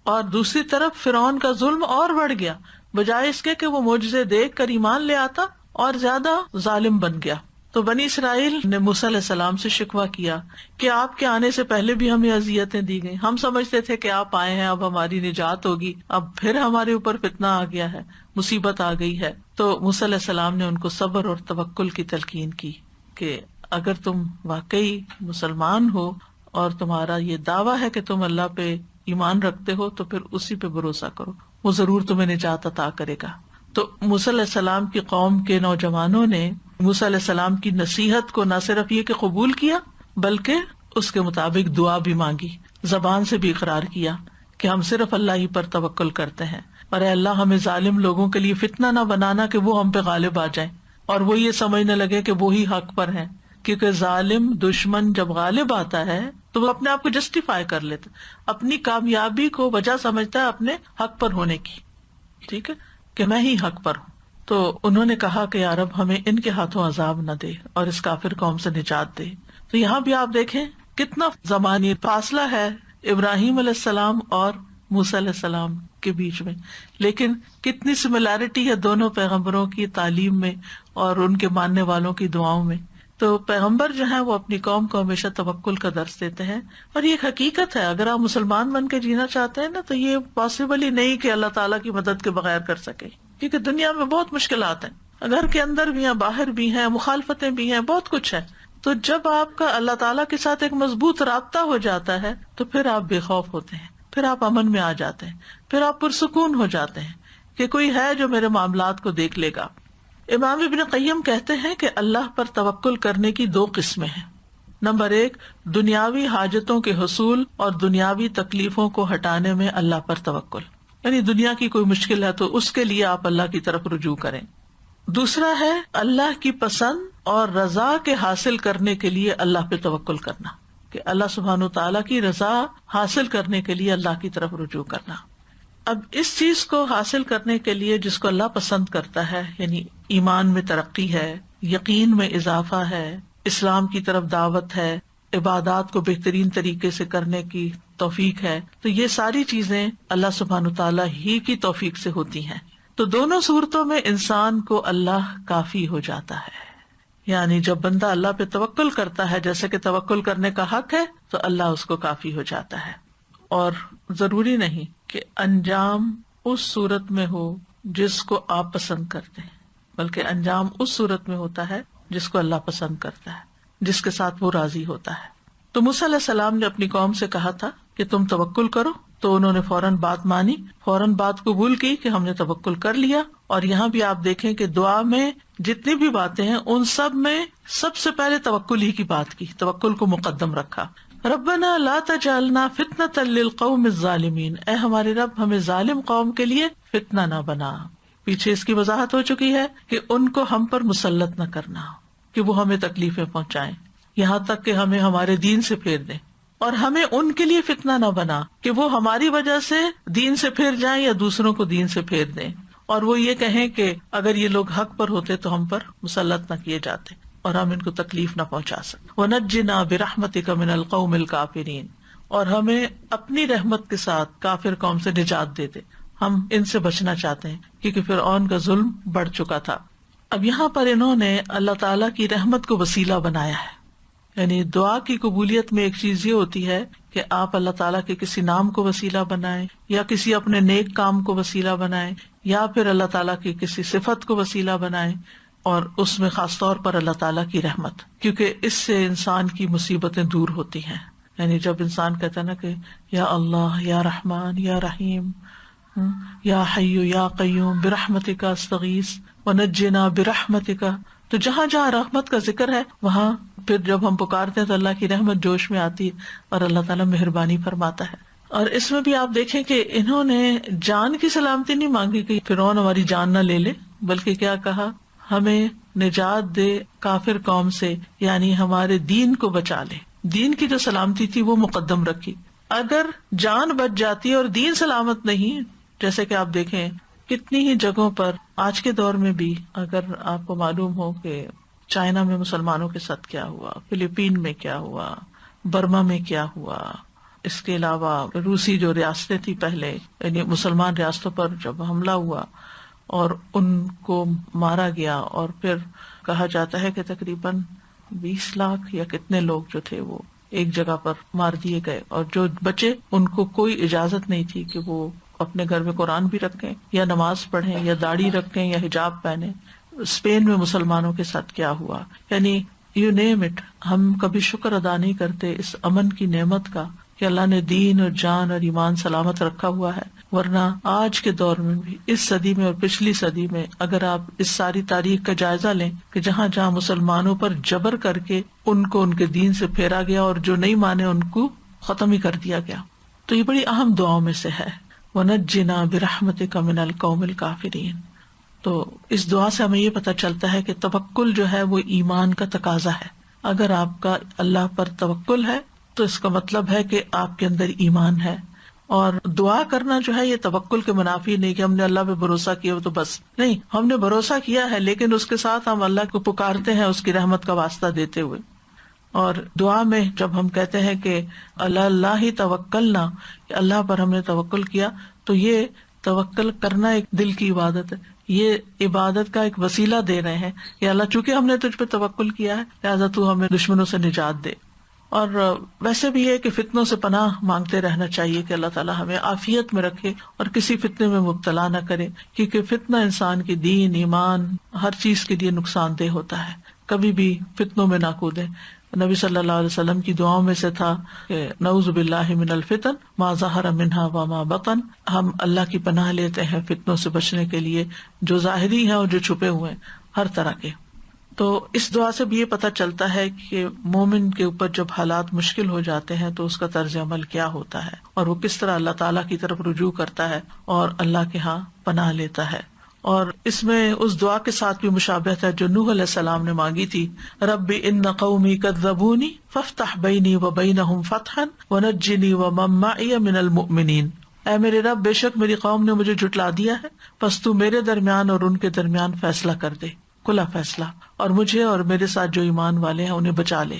اور دوسری طرف فرعون کا ظلم اور بڑھ گیا، بجائے اس کے کہ وہ معجزے دیکھ کر ایمان لے آتا اور زیادہ ظالم بن گیا. تو بنی اسرائیل نے موسیٰ علیہ السلام سے شکوہ کیا کہ آپ کے آنے سے پہلے بھی ہمیں اذیتیں دی گئیں، ہم سمجھتے تھے کہ آپ آئے ہیں اب ہماری نجات ہوگی، اب پھر ہمارے اوپر فتنہ آ گیا ہے، مصیبت آ گئی ہے. تو موسیٰ علیہ السلام نے ان کو صبر اور توکل کی تلقین کی کہ اگر تم واقعی مسلمان ہو اور تمہارا یہ دعویٰ ہے کہ تم اللہ پہ ایمان رکھتے ہو تو پھر اسی پہ بھروسہ کرو، وہ ضرور تمہیں نجات عطا کرے گا. تو موسیٰ علیہ السلام کی قوم کے نوجوانوں نے موسیٰ علیہ السلام کی نصیحت کو نہ صرف یہ کہ قبول کیا بلکہ اس کے مطابق دعا بھی مانگی، زبان سے بھی اقرار کیا کہ ہم صرف اللہ ہی پر توکل کرتے ہیں، اور اے اللہ ہمیں ظالم لوگوں کے لیے فتنہ نہ بنانا کہ وہ ہم پہ غالب آ جائیں اور وہ یہ سمجھنے لگے کہ وہی حق پر ہیں. کیونکہ ظالم دشمن جب غالب آتا ہے تو وہ اپنے آپ کو جسٹیفائی کر لیتا، اپنی کامیابی کو وجہ سمجھتا ہے اپنے حق پر ہونے کی، ٹھیک ہے، کہ میں ہی حق پر ہوں. تو انہوں نے کہا کہ یا رب ہمیں ان کے ہاتھوں عذاب نہ دے اور اس کافر قوم سے نجات دے. تو یہاں بھی آپ دیکھیں کتنا زمانی فاصلہ ہے ابراہیم علیہ السلام اور موسیٰ علیہ السلام کے بیچ میں، لیکن کتنی سملیرٹی ہے دونوں پیغمبروں کی تعلیم میں اور ان کے ماننے والوں کی دعاؤں میں. تو پیغمبر جو ہیں وہ اپنی قوم کو ہمیشہ توکل کا درس دیتے ہیں، اور یہ ایک حقیقت ہے. اگر آپ مسلمان بن کے جینا چاہتے ہیں نا تو یہ پاسبل ہی نہیں کہ اللہ تعالیٰ کی مدد کے بغیر کر سکے، کیونکہ دنیا میں بہت مشکلات ہیں، گھر کے اندر بھی ہیں، باہر بھی ہیں، مخالفتیں بھی ہیں، بہت کچھ ہے. تو جب آپ کا اللہ تعالیٰ کے ساتھ ایک مضبوط رابطہ ہو جاتا ہے تو پھر آپ بے خوف ہوتے ہیں، پھر آپ امن میں آ جاتے ہیں، پھر آپ پرسکون ہو جاتے ہیں کہ کوئی ہے جو میرے معاملات کو دیکھ لے گا. امام ابن قیم کہتے ہیں کہ اللہ پر توکل کرنے کی دو قسمیں ہیں. نمبر 1، دنیاوی حاجتوں کے حصول اور دنیاوی تکلیفوں کو ہٹانے میں اللہ پر توکل، یعنی دنیا کی کوئی مشکل ہے تو اس کے لیے آپ اللہ کی طرف رجوع کریں. دوسرا ہے اللہ کی پسند اور رضا کے حاصل کرنے کے لیے اللہ پہ توکل کرنا، کہ اللہ سبحانہ تعالیٰ کی رضا حاصل کرنے کے لیے اللہ کی طرف رجوع کرنا. اب اس چیز کو حاصل کرنے کے لیے جس کو اللہ پسند کرتا ہے، یعنی ایمان میں ترقی ہے، یقین میں اضافہ ہے، اسلام کی طرف دعوت ہے، عبادات کو بہترین طریقے سے کرنے کی توفیق ہے، تو یہ ساری چیزیں اللہ سبحانہ تعالیٰ ہی کی توفیق سے ہوتی ہیں. تو دونوں صورتوں میں انسان کو اللہ کافی ہو جاتا ہے. یعنی جب بندہ اللہ پہ توکل کرتا ہے، جیسے کہ توکل کرنے کا حق ہے، تو اللہ اس کو کافی ہو جاتا ہے. اور ضروری نہیں کہ انجام اس صورت میں ہو جس کو آپ پسند کرتے ہیں، بلکہ انجام اس صورت میں ہوتا ہے جس کو اللہ پسند کرتا ہے، جس کے ساتھ وہ راضی ہوتا ہے۔ تو موسیٰ علیہ السلام نے اپنی قوم سے کہا تھا کہ تم توکل کرو، تو انہوں نے فوراً بات مانی، فوراً بات قبول کی کہ ہم نے توکل کر لیا۔ اور یہاں بھی آپ دیکھیں کہ دعا میں جتنی بھی باتیں ہیں ان سب میں سب سے پہلے توکل ہی کی بات کی، توکل کو مقدم رکھا۔ ربنا لا تجعلنا فتنۃ للقوم الظالمین، اے ہمارے رب ہمیں ظالم قوم کے لیے فتنہ نہ بنا۔ پیچھے اس کی وضاحت ہو چکی ہے کہ ان کو ہم پر مسلط نہ کرنا کہ وہ ہمیں تکلیفیں پہنچائیں، یہاں تک کہ ہمیں ہمارے دین سے پھیر دیں، اور ہمیں ان کے لیے فتنہ نہ بنا کہ وہ ہماری وجہ سے دین سے پھر جائیں یا دوسروں کو دین سے پھیر دیں، اور وہ یہ کہیں کہ اگر یہ لوگ حق پر ہوتے تو ہم پر مسلط نہ کیے جاتے اور ہم ان کو تکلیف نہ پہنچا سکتے۔ وَنَجِّنَا بِرَحْمَتِكَ مِنَ الْقَوْمِ الْكَافِرِينَ، اور ہمیں اپنی رحمت کے ساتھ کافر قوم سے نجات دے دے، ہم ان سے بچنا چاہتے ہیں کیونکہ فرعون کا ظلم بڑھ چکا تھا۔ اب یہاں پر انہوں نے اللہ تعالیٰ کی رحمت کو وسیلہ بنایا ہے، یعنی دعا کی قبولیت میں ایک چیز یہ ہوتی ہے کہ آپ اللہ تعالیٰ کے کسی نام کو وسیلہ بنائیں، یا کسی اپنے نیک کام کو وسیلہ بنائیں، یا پھر اللہ تعالیٰ کی کسی صفت کو وسیلہ بنائیں، اور اس میں خاص طور پر اللہ تعالیٰ کی رحمت، کیونکہ اس سے انسان کی مصیبتیں دور ہوتی ہیں۔ یعنی جب انسان کہتا ہے نا کہ یا اللہ، یا رحمان، یا رحیم، یا حی یا قیوم برحمتک استغیث ونجنا برحمتک، تو جہاں جہاں رحمت کا ذکر ہے وہاں پھر جب ہم پکارتے ہیں تو اللہ کی رحمت جوش میں آتی ہے اور اللہ تعالیٰ مہربانی فرماتا ہے۔ اور اس میں بھی آپ دیکھیں کہ انہوں نے جان کی سلامتی نہیں مانگی کہ فرعون ہماری جان نہ لے لے، بلکہ کیا کہا، ہمیں نجات دے کافر قوم سے، یعنی ہمارے دین کو بچا لے۔ دین کی جو سلامتی تھی وہ مقدم رکھی۔ اگر جان بچ جاتی اور دین سلامت نہیں، جیسے کہ آپ دیکھیں کتنی ہی جگہوں پر آج کے دور میں بھی، اگر آپ کو معلوم ہو کہ چائنا میں مسلمانوں کے ساتھ کیا ہوا، فلپین میں کیا ہوا، برما میں کیا ہوا، اس کے علاوہ روسی جو ریاستیں تھی پہلے، یعنی مسلمان ریاستوں پر جب حملہ ہوا اور ان کو مارا گیا، اور پھر کہا جاتا ہے کہ تقریباً 20 لاکھ یا کتنے لوگ جو تھے وہ ایک جگہ پر مار دیے گئے، اور جو بچے ان کو کوئی اجازت نہیں تھی کہ وہ اپنے گھر میں قرآن بھی رکھیں یا نماز پڑھیں یا داڑھی رکھیں یا حجاب پہنیں۔ اسپین میں مسلمانوں کے ساتھ کیا ہوا، یعنی یو نیم اٹ۔ ہم کبھی شکر ادا نہیں کرتے اس امن کی نعمت کا کہ اللہ نے دین اور جان اور ایمان سلامت رکھا ہوا ہے، ورنہ آج کے دور میں بھی، اس صدی میں اور پچھلی صدی میں، اگر آپ اس ساری تاریخ کا جائزہ لیں کہ جہاں جہاں مسلمانوں پر جبر کر کے ان کو ان کے دین سے پھیرا گیا اور جو نہیں مانے ان کو ختم ہی کر دیا گیا، تو یہ بڑی اہم دعاؤں میں سے ہے۔ وَنَجِّنَا بِرَحْمَتِكَ مِنَ الْقَوْمِ الْكَافِرِينَ۔ تو اس دعا سے ہمیں یہ پتہ چلتا ہے کہ توکل جو ہے وہ ایمان کا تقاضا ہے۔ اگر آپ کا اللہ پر توکل ہے تو اس کا مطلب ہے کہ آپ کے اندر ایمان ہے، اور دعا کرنا جو ہے یہ توکل کے منافی نہیں کہ ہم نے اللہ پہ بھروسہ کیا تو بس نہیں، ہم نے بھروسہ کیا ہے لیکن اس کے ساتھ ہم اللہ کو پکارتے ہیں اس کی رحمت کا واسطہ دیتے ہوئے۔ اور دعا میں جب ہم کہتے ہیں کہ اللہ ہی توکلنا، اللہ پر ہم نے توکل کیا، تو یہ توکل کرنا ایک دل کی عبادت ہے، یہ عبادت کا ایک وسیلہ دے رہے ہیں کہ اللہ چونکہ ہم نے تجھ پہ توکل کیا ہے لہٰذا تو ہمیں دشمنوں سے نجات دے۔ اور ویسے بھی یہ کہ فتنوں سے پناہ مانگتے رہنا چاہیے کہ اللہ تعالیٰ ہمیں عافیت میں رکھے اور کسی فتنے میں مبتلا نہ کرے، کیونکہ فتنہ انسان کی دین، ایمان، ہر چیز کے لیے نقصان دہ ہوتا ہے۔ کبھی بھی فتنوں میں نہ کودیں۔ نبی صلی اللہ علیہ وسلم کی دعاؤں میں سے تھا کہ نعوذ باللہ من الفتن ما ظہر منہا وما بطن، ہم اللہ کی پناہ لیتے ہیں فتنوں سے بچنے کے لیے، جو ظاہری ہیں اور جو چھپے ہوئے ہیں، ہر طرح کے۔ تو اس دعا سے بھی یہ پتہ چلتا ہے کہ مومن کے اوپر جب حالات مشکل ہو جاتے ہیں تو اس کا طرز عمل کیا ہوتا ہے، اور وہ کس طرح اللہ تعالیٰ کی طرف رجوع کرتا ہے اور اللہ کے ہاں پناہ لیتا ہے۔ اور اس میں اس دعا کے ساتھ بھی مشابہت ہے جو نوح علیہ السلام نے مانگی تھی، رب ان قومی کذبونی فافتح بینی وبینہم فتحا ونجنی ومن معی من المؤمنین۔ اے میرے رب، بے شک میری قوم نے مجھے جھٹلا دیا ہے، پس تو میرے درمیان اور ان کے درمیان فیصلہ کر دے، کھلا فیصلہ، اور مجھے اور میرے ساتھ جو ایمان والے ہیں انہیں بچا لے۔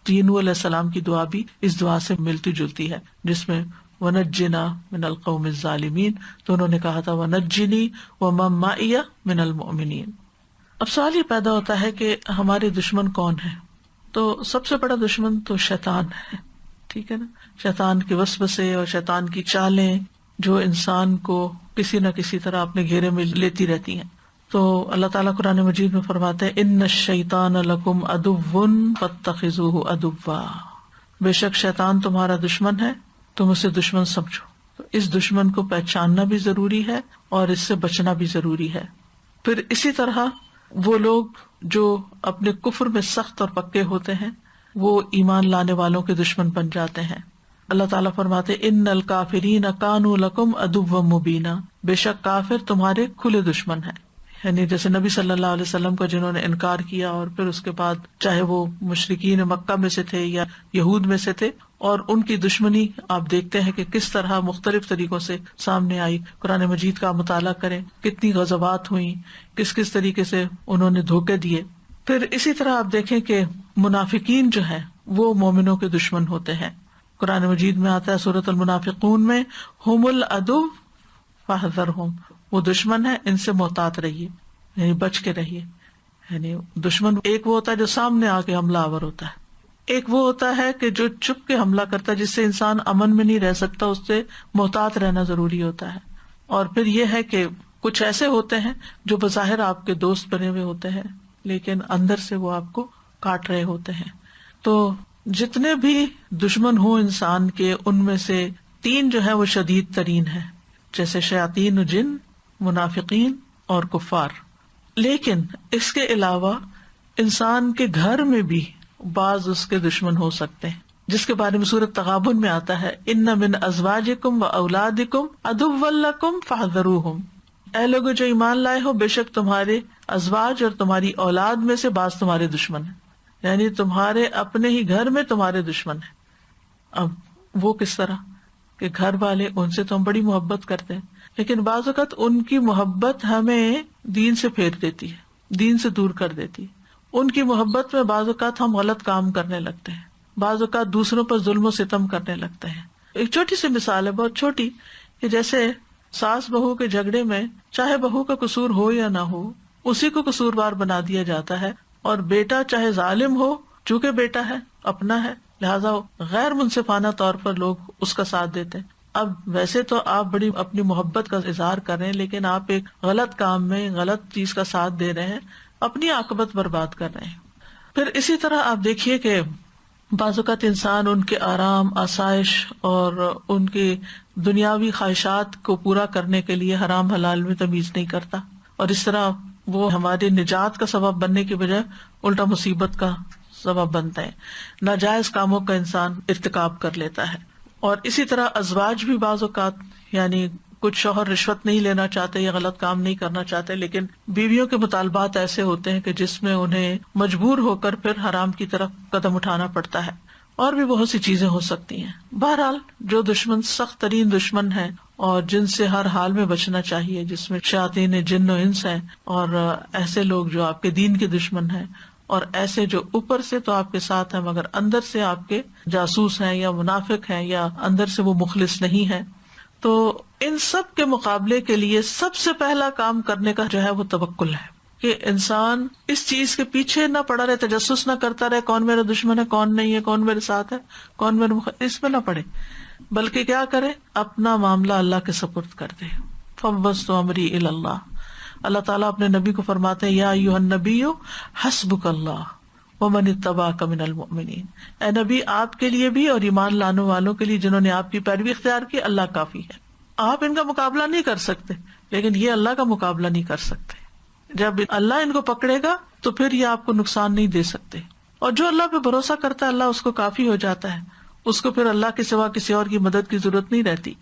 نوح علیہ السلام کی دعا بھی اس دعا سے ملتی جلتی ہے جس میں وَنَجِّنَا مِنَ الْقَوْمِ الظَّالِمِينَ، تو انہوں نے کہا تھا وَنَجِّنِي وَمَن مَّعِيَ مِنَ الْمُؤْمِنِينَ۔ اب سوال یہ پیدا ہوتا ہے کہ ہمارے دشمن کون ہیں؟ تو سب سے بڑا دشمن تو شیطان ہے، ٹھیک ہے نا؟ شیطان کے وسوسے اور شیطان کی چالیں جو انسان کو کسی نہ کسی طرح اپنے گھیرے میں لیتی رہتی ہیں. تو اللہ تعالیٰ قرآن مجید میں فرماتے ہیں ان الشیطان لکم عدو فاتخذوہ عدوا، بے شک شیطان تمہارا دشمن ہے، تم اسے دشمن سمجھو. تو اس دشمن کو پہچاننا بھی ضروری ہے اور اس سے بچنا بھی ضروری ہے. پھر اسی طرح وہ لوگ جو اپنے کفر میں سخت اور پکے ہوتے ہیں وہ ایمان لانے والوں کے دشمن بن جاتے ہیں. اللہ تعالیٰ فرماتے ان الکافرین کانوا لکم عدوا مبینا، بے شک کافر تمہارے کھلے دشمن ہیں. یعنی جیسے نبی صلی اللہ علیہ وسلم کا جنہوں نے انکار کیا اور پھر اس کے بعد چاہے وہ مشرکین مکہ میں سے تھے یا یہود میں سے تھے، اور ان کی دشمنی آپ دیکھتے ہیں کہ کس طرح مختلف طریقوں سے سامنے آئی. قرآن مجید کا مطالعہ کریں، کتنی غزوات ہوئیں، کس کس طریقے سے انہوں نے دھوکے دیے. پھر اسی طرح آپ دیکھیں کہ منافقین جو ہیں وہ مومنوں کے دشمن ہوتے ہیں. قرآن مجید میں آتا ہے سورۃ المنافقون میں ہم العدو فاحذرہم، وہ دشمن ہے، ان سے محتاط رہیے، یعنی بچ کے رہیے. یعنی دشمن ایک وہ ہوتا ہے جو سامنے آ کے حملہ آور ہوتا ہے، ایک وہ ہوتا ہے کہ جو چھپ کے حملہ کرتا ہے، جس سے انسان امن میں نہیں رہ سکتا، اس سے محتاط رہنا ضروری ہوتا ہے. اور پھر یہ ہے کہ کچھ ایسے ہوتے ہیں جو بظاہر آپ کے دوست بنے ہوئے ہوتے ہیں لیکن اندر سے وہ آپ کو کاٹ رہے ہوتے ہیں. تو جتنے بھی دشمن ہوں انسان کے، ان میں سے 3 جو ہے وہ شدید ترین ہے، جیسے شیاطین جن، منافقین اور کفار. لیکن اس کے علاوہ انسان کے گھر میں بھی بعض اس کے دشمن ہو سکتے ہیں، جس کے بارے میں سورۃ تغابن میں آتا ہے ان من ازواجکم و اولادکم عدوا لکم فاحذروہم. اے لوگو جو ایمان لائے ہو، بے شک تمہارے ازواج اور تمہاری اولاد میں سے بعض تمہارے دشمن ہیں، یعنی تمہارے اپنے ہی گھر میں تمہارے دشمن ہیں. اب وہ کس طرح کہ گھر والے، ان سے تو ہم بڑی محبت کرتے ہیں، لیکن بعض اوقات ان کی محبت ہمیں دین سے پھیر دیتی ہے، دین سے دور کر دیتی ہے. ان کی محبت میں بعض اوقات ہم غلط کام کرنے لگتے ہیں، بعض اوقات دوسروں پر ظلم و ستم کرنے لگتے ہیں. ایک چھوٹی سی مثال ہے، بہت چھوٹی، کہ جیسے ساس بہو کے جھگڑے میں چاہے بہو کا قصور ہو یا نہ ہو، اسی کو قصوروار بنا دیا جاتا ہے، اور بیٹا چاہے ظالم ہو، چونکہ بیٹا ہے، اپنا ہے، لہٰذا غیر منصفانہ طور پر لوگ اس کا ساتھ دیتے ہیں. اب ویسے تو آپ بڑی اپنی محبت کا اظہار کر رہے ہیں، لیکن آپ ایک غلط کام میں غلط چیز کا ساتھ دے رہے ہیں، اپنی عاقبت برباد کر رہے ہیں. پھر اسی طرح آپ دیکھیے کہ بعض اوقات انسان ان کے آرام، آسائش اور ان کے دنیاوی خواہشات کو پورا کرنے کے لیے حرام حلال میں تمیز نہیں کرتا، اور اس طرح وہ ہمارے نجات کا سبب بننے کے بجائے الٹا مصیبت کا سبب بنتا ہے. ناجائز کاموں کا انسان ارتکاب کر لیتا ہے. اور اسی طرح ازواج بھی بعض اوقات، یعنی کچھ شوہر رشوت نہیں لینا چاہتے یا غلط کام نہیں کرنا چاہتے، لیکن بیویوں کے مطالبات ایسے ہوتے ہیں کہ جس میں انہیں مجبور ہو کر پھر حرام کی طرف قدم اٹھانا پڑتا ہے. اور بھی بہت سی چیزیں ہو سکتی ہیں. بہرحال جو دشمن سخت ترین دشمن ہیں اور جن سے ہر حال میں بچنا چاہیے، جس میں شیاطین جن و انس ہیں، اور ایسے لوگ جو آپ کے دین کے دشمن ہیں، اور ایسے جو اوپر سے تو آپ کے ساتھ ہیں مگر اندر سے آپ کے جاسوس ہیں یا منافق ہیں یا اندر سے وہ مخلص نہیں ہے. تو ان سب کے مقابلے کے لیے سب سے پہلا کام کرنے کا جو ہے وہ توکل ہے، کہ انسان اس چیز کے پیچھے نہ پڑا رہے، تجسس نہ کرتا رہے کون میرا دشمن ہے، کون نہیں ہے، کون میرے ساتھ ہے، کون میرے اس میں نہ پڑے، بلکہ کیا کرے، اپنا معاملہ اللہ کے سپرد کر دے. فوضت امری الی اللہ. اللہ تعالیٰ اپنے نبی کو فرماتے ہیں یا ایھا النبی حسبک اللہ ومن اتبعک من المؤمنین. اے نبی، آپ کے لیے بھی اور ایمان لانے والوں کے لیے جنہوں نے آپ کی پیروی اختیار کی، اللہ کافی ہے. آپ ان کا مقابلہ نہیں کر سکتے، لیکن یہ اللہ کا مقابلہ نہیں کر سکتے. جب اللہ ان کو پکڑے گا تو پھر یہ آپ کو نقصان نہیں دے سکتے. اور جو اللہ پہ بھروسہ کرتا ہے اللہ اس کو کافی ہو جاتا ہے، اس کو پھر اللہ کے سوا کسی اور کی مدد کی ضرورت نہیں رہتی.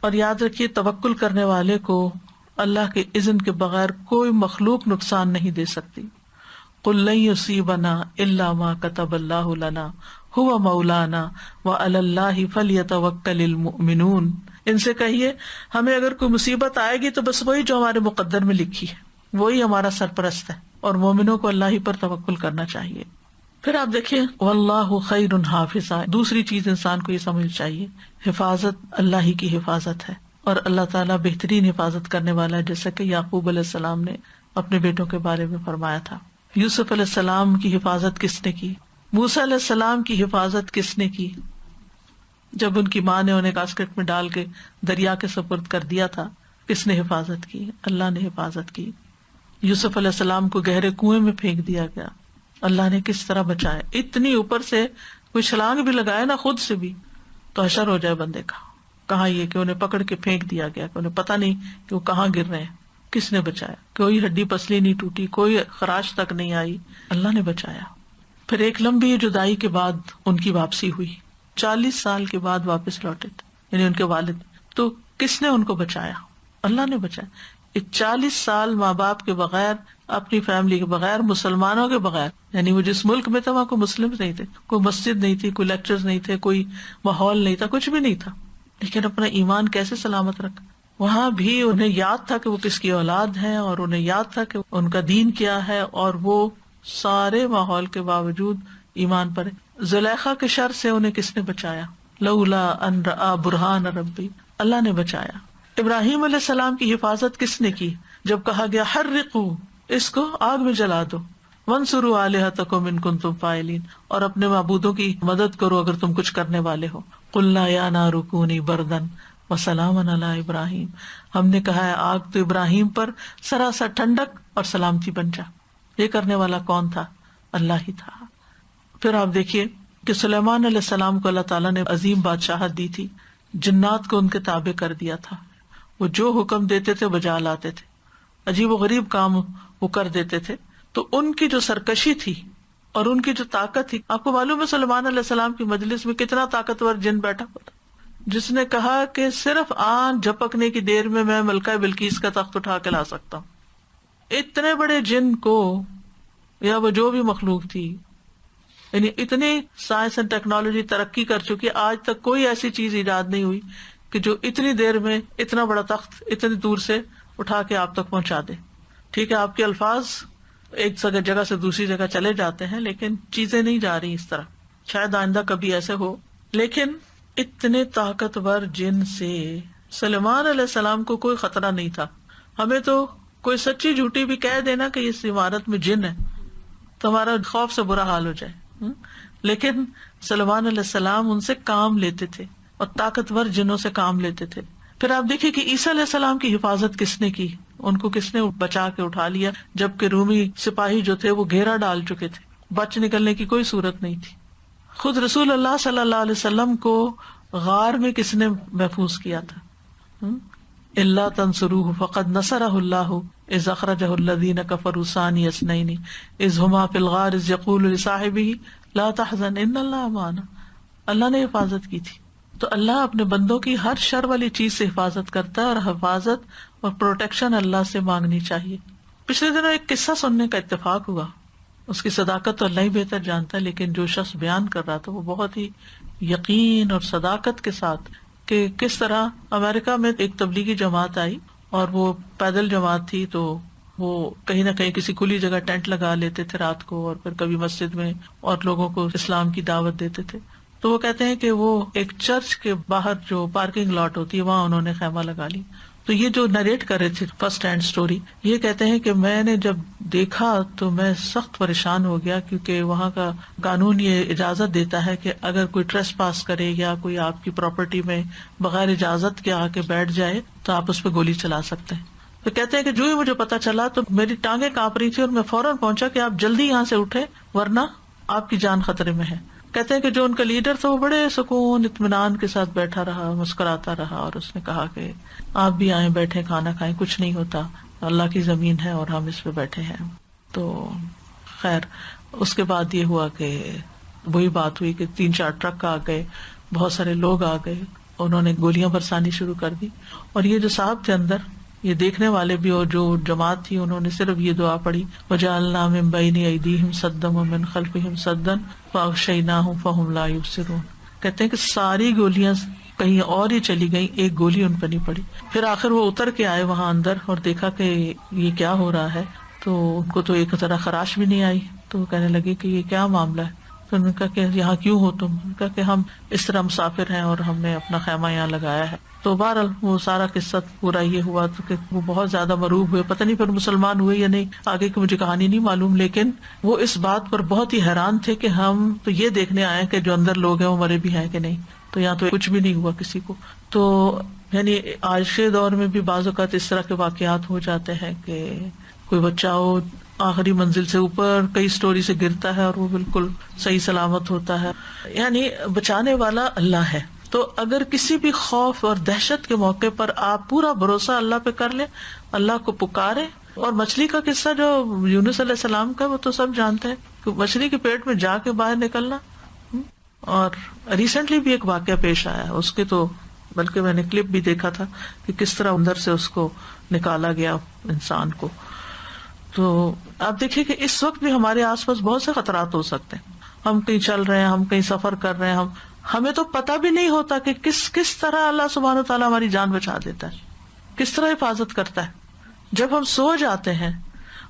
اور یاد رکھیے، توکل کرنے والے کو اللہ کے اذن کے بغیر کوئی مخلوق نقصان نہیں دے سکتی. قل لن یصیبنا الا ما کتب اللہ لنا هو مولانا وعلی اللہ فلیتوکل المؤمنون. ان سے کہیے ہمیں اگر کوئی مصیبت آئے گی تو بس وہی جو ہمارے مقدر میں لکھی ہے، وہی ہمارا سرپرست ہے، اور مومنوں کو اللہ ہی پر توکل کرنا چاہیے. پھر آپ دیکھیں واللہ خیر حافظا. دوسری چیز انسان کو یہ سمجھنی چاہیے، حفاظت اللہ ہی کی حفاظت ہے، اور اللہ تعالیٰ بہترین حفاظت کرنے والا ہے، جیسا کہ یعقوب علیہ السلام نے اپنے بیٹوں کے بارے میں فرمایا تھا. یوسف علیہ السلام کی حفاظت کس نے کی؟ موسیٰ علیہ السلام کی حفاظت کس نے کی؟ جب ان کی ماں نے انہیں کاسکٹ میں ڈال کے دریا کے سپرد کر دیا تھا کس نے حفاظت کی؟ اللہ نے حفاظت کی. یوسف علیہ السلام کو گہرے کنویں میں پھینک دیا گیا، اللہ نے کس طرح بچایا. اتنی اوپر سے کوئی چھلانگ بھی لگائے نا خود سے بھی تو حشر ہو جائے بندے کا. کہاں یہ کہ انہیں پکڑ کے پھینک دیا گیا کہ انہیں پتہ نہیں کہ وہ کہاں گر رہے ہیں. کس نے بچایا؟ کوئی ہڈی پسلی نہیں ٹوٹی، کوئی خراش تک نہیں آئی، اللہ نے بچایا. پھر ایک لمبی جدائی کے بعد ان کی واپسی ہوئی، 40 سال کے بعد واپس لوٹے تھے یعنی ان کے والد. تو کس نے ان کو بچایا؟ اللہ نے بچایا. 40 سال ماں باپ کے بغیر، اپنی فیملی کے بغیر، مسلمانوں کے بغیر، یعنی وہ جس ملک میں تھا وہاں کوئی مسلم نہیں تھے، کوئی مسجد نہیں تھی، کوئی لیکچرز نہیں تھے، کوئی ماحول نہیں تھا، کچھ بھی نہیں تھا، لیکن اپنا ایمان کیسے سلامت رکھا. وہاں بھی انہیں یاد تھا کہ وہ کس کی اولاد ہیں، اور انہیں یاد تھا کہ ان کا دین کیا ہے، اور وہ سارے ماحول کے باوجود ایمان پر. زلیخا کے شر سے انہیں کس نے بچایا؟ لولا ان رأى برہان ربی، اللہ نے بچایا. ابراہیم علیہ السلام کی حفاظت کس نے کی؟ جب کہا گیا حرقوا، اس کو آگ میں جلا دو، وانصروا آلہتکم ان کنتم فاعلین، اور اپنے معبودوں کی مدد کرو اگر تم کچھ کرنے والے ہو. قلنا یا نار کونی بردن وسلاما علی ابراہیم، ہم نے کہا ہے آگ تو ابراہیم پر سراسر ٹھنڈک اور سلامتی بن جا. یہ کرنے والا کون تھا؟ اللہ ہی تھا. پھر آپ دیکھیے کہ سلیمان علیہ السلام کو اللہ تعالیٰ نے عظیم بادشاہت دی تھی، جنات کو ان کے تابع کر دیا تھا، وہ جو حکم دیتے تھے بجا لاتے تھے، عجیب و غریب کام وہ کر دیتے تھے. تو ان کی جو سرکشی تھی اور ان کی جو طاقت تھی، آپ کو معلوم ہے سلیمان علیہ السلام کی مجلس میں کتنا طاقتور جن بیٹھا ہوا تھا، جس نے کہا کہ صرف آنکھ جھپکنے کی دیر میں میں ملکہ بلقیس کا تخت اٹھا کے لا سکتا ہوں. اتنے بڑے جن کو، یا وہ جو بھی مخلوق تھی، یعنی اتنی سائنس اینڈ ٹیکنالوجی ترقی کر چکی، آج تک کوئی ایسی چیز ایجاد نہیں ہوئی کہ جو اتنی دیر میں اتنا بڑا تخت اتنی دور سے اٹھا کے آپ تک پہنچا دے. ٹھیک ہے، آپ کے الفاظ ایک جگہ سے دوسری جگہ چلے جاتے ہیں، لیکن چیزیں نہیں جا رہی اس طرح. شاید آئندہ کبھی ایسے ہو. لیکن اتنے طاقتور جن سے سلیمان علیہ السلام کو کوئی خطرہ نہیں تھا. ہمیں تو کوئی سچی جھوٹی بھی کہہ دینا کہ اس عمارت میں جن ہے تو ہمارا خوف سے برا حال ہو جائے. لیکن سلیمان علیہ السلام ان سے کام لیتے تھے اور طاقتور جنوں سے کام لیتے تھے. پھر آپ دیکھیں کہ عیسیٰ علیہ السلام کی حفاظت کس نے کی؟ ان کو کس نے بچا کے اٹھا لیا جبکہ رومی سپاہی جو تھے وہ گھیرا ڈال چکے تھے، بچ نکلنے کی کوئی صورت نہیں تھی. خود رسول اللہ صلی اللہ علیہ وسلم کو غار میں کس نے محفوظ کیا تھا؟ الا تنصروه فقد نصرہ اللہ اذ اخرجہ الذین کفروا ثانی اثنین اذ ہما فی الغار اذ یقول لصاحبہ لا تحزن ان اللہ معنا. اللہ نے حفاظت کی تھی. تو اللہ اپنے بندوں کی ہر شر والی چیز سے حفاظت کرتا ہے، اور حفاظت اور پروٹیکشن اللہ سے مانگنی چاہیے. پچھلے دنوں ایک قصہ سننے کا اتفاق ہوا، اس کی صداقت تو اللہ ہی بہتر جانتا ہے، لیکن جو شخص بیان کر رہا تھا وہ بہت ہی یقین اور صداقت کے ساتھ کہ کس طرح امریکہ میں ایک تبلیغی جماعت آئی اور وہ پیدل جماعت تھی، تو وہ کہیں نہ کہیں کسی کھلی جگہ ٹینٹ لگا لیتے تھے رات کو، اور پھر کبھی مسجد میں اور لوگوں کو اسلام کی دعوت دیتے تھے. تو وہ کہتے ہیں کہ وہ ایک چرچ کے باہر جو پارکنگ لاٹ ہوتی ہے وہاں انہوں نے خیمہ لگا لی. تو یہ جو نریٹ کر رہے تھے فرسٹ ہینڈ سٹوری، یہ کہتے ہیں کہ میں نے جب دیکھا تو میں سخت پریشان ہو گیا، کیونکہ وہاں کا قانون یہ اجازت دیتا ہے کہ اگر کوئی ٹریس پاس کرے یا کوئی آپ کی پراپرٹی میں بغیر اجازت کے آ کے بیٹھ جائے تو آپ اس پہ گولی چلا سکتے ہیں. تو کہتے ہیں کہ جو ہی مجھے پتا چلا تو میری ٹانگیں کانپ رہی تھی اور میں فوراً پہنچا کہ آپ جلدی یہاں سے اٹھے ورنہ آپ کی جان خطرے میں ہے. کہتے ہیں کہ جو ان کا لیڈر تھا وہ بڑے سکون اطمینان کے ساتھ بیٹھا رہا، مسکراتا رہا، اور اس نے کہا کہ آپ بھی آئیں، بیٹھیں، کھانا کھائیں، کچھ نہیں ہوتا، اللہ کی زمین ہے اور ہم اس پہ بیٹھے ہیں. تو خیر اس کے بعد یہ ہوا کہ وہی بات ہوئی کہ 3-4 ٹرک آ گئے، بہت سارے لوگ آ گئے، انہوں نے گولیاں برسانی شروع کر دی. اور یہ جو صاحب تھے اندر، یہ دیکھنے والے بھی اور جو جماعت تھی، انہوں نے صرف یہ دعا پڑھی وَجَعَلْنَا مِن بَيْنِ أَيْدِيهِمْ سَدًّا وَمِن خَلْفِهِمْ سَدًّا فَأَغْشَيْنَاهُمْ فَهُمْ لَا يُبْصِرُونَ. کہتے ہیں کہ ساری گولیاں کہیں اور ہی چلی گئیں، ایک گولی ان پہ نہیں پڑی. پھر آخر وہ اتر کے آئے وہاں اندر اور دیکھا کہ یہ کیا ہو رہا ہے، تو ان کو تو ایک طرح خراش بھی نہیں آئی. تو وہ کہنے لگے کہ یہ کیا معاملہ ہے. تو انہوں نے کہا کہ یہاں کیوں ہو تم؟ انہوں نے کہا کہ ہم اس طرح مسافر ہیں اور ہم نے اپنا خیمہ یہاں لگایا ہے. تو بہرحال وہ سارا قصہ پورا یہ ہوا تو کہ وہ بہت زیادہ مروب ہوئے. پتہ نہیں پھر مسلمان ہوئے یا نہیں، آگے کی مجھے کہانی نہیں معلوم، لیکن وہ اس بات پر بہت ہی حیران تھے کہ ہم تو یہ دیکھنے آئے کہ جو اندر لوگ ہیں وہ مرے بھی ہیں کہ نہیں. تو یہاں تو کچھ بھی نہیں ہوا کسی کو. تو یعنی آج کے دور میں بھی بعض اوقات اس طرح کے واقعات ہو جاتے ہیں کہ کوئی بچہ ہو آخری منزل سے اوپر کئی سٹوری سے گرتا ہے اور وہ بالکل صحیح سلامت ہوتا ہے. یعنی بچانے والا اللہ ہے. تو اگر کسی بھی خوف اور دہشت کے موقع پر آپ پورا بھروسہ اللہ پہ کر لیں, اللہ کو پکاریں. اور مچھلی کا قصہ جو یونس علیہ السلام کا وہ تو سب جانتے ہیں کہ مچھلی کے پیٹ میں جا کے باہر نکلنا. اور ریسنٹلی بھی ایک واقعہ پیش آیا اس کے, تو بلکہ میں نے کلپ بھی دیکھا تھا کہ کس طرح اندر سے اس کو نکالا گیا انسان کو. تو آپ دیکھیے کہ اس وقت بھی ہمارے آس پاس بہت سے خطرات ہو سکتے ہیں. ہم کہیں چل رہے ہیں, ہم کہیں سفر کر رہے ہیں, ہمیں تو پتہ بھی نہیں ہوتا کہ کس طرح اللہ سبحانہ و تعالیٰ ہماری جان بچا دیتا ہے, کس طرح حفاظت کرتا ہے. جب ہم سو جاتے ہیں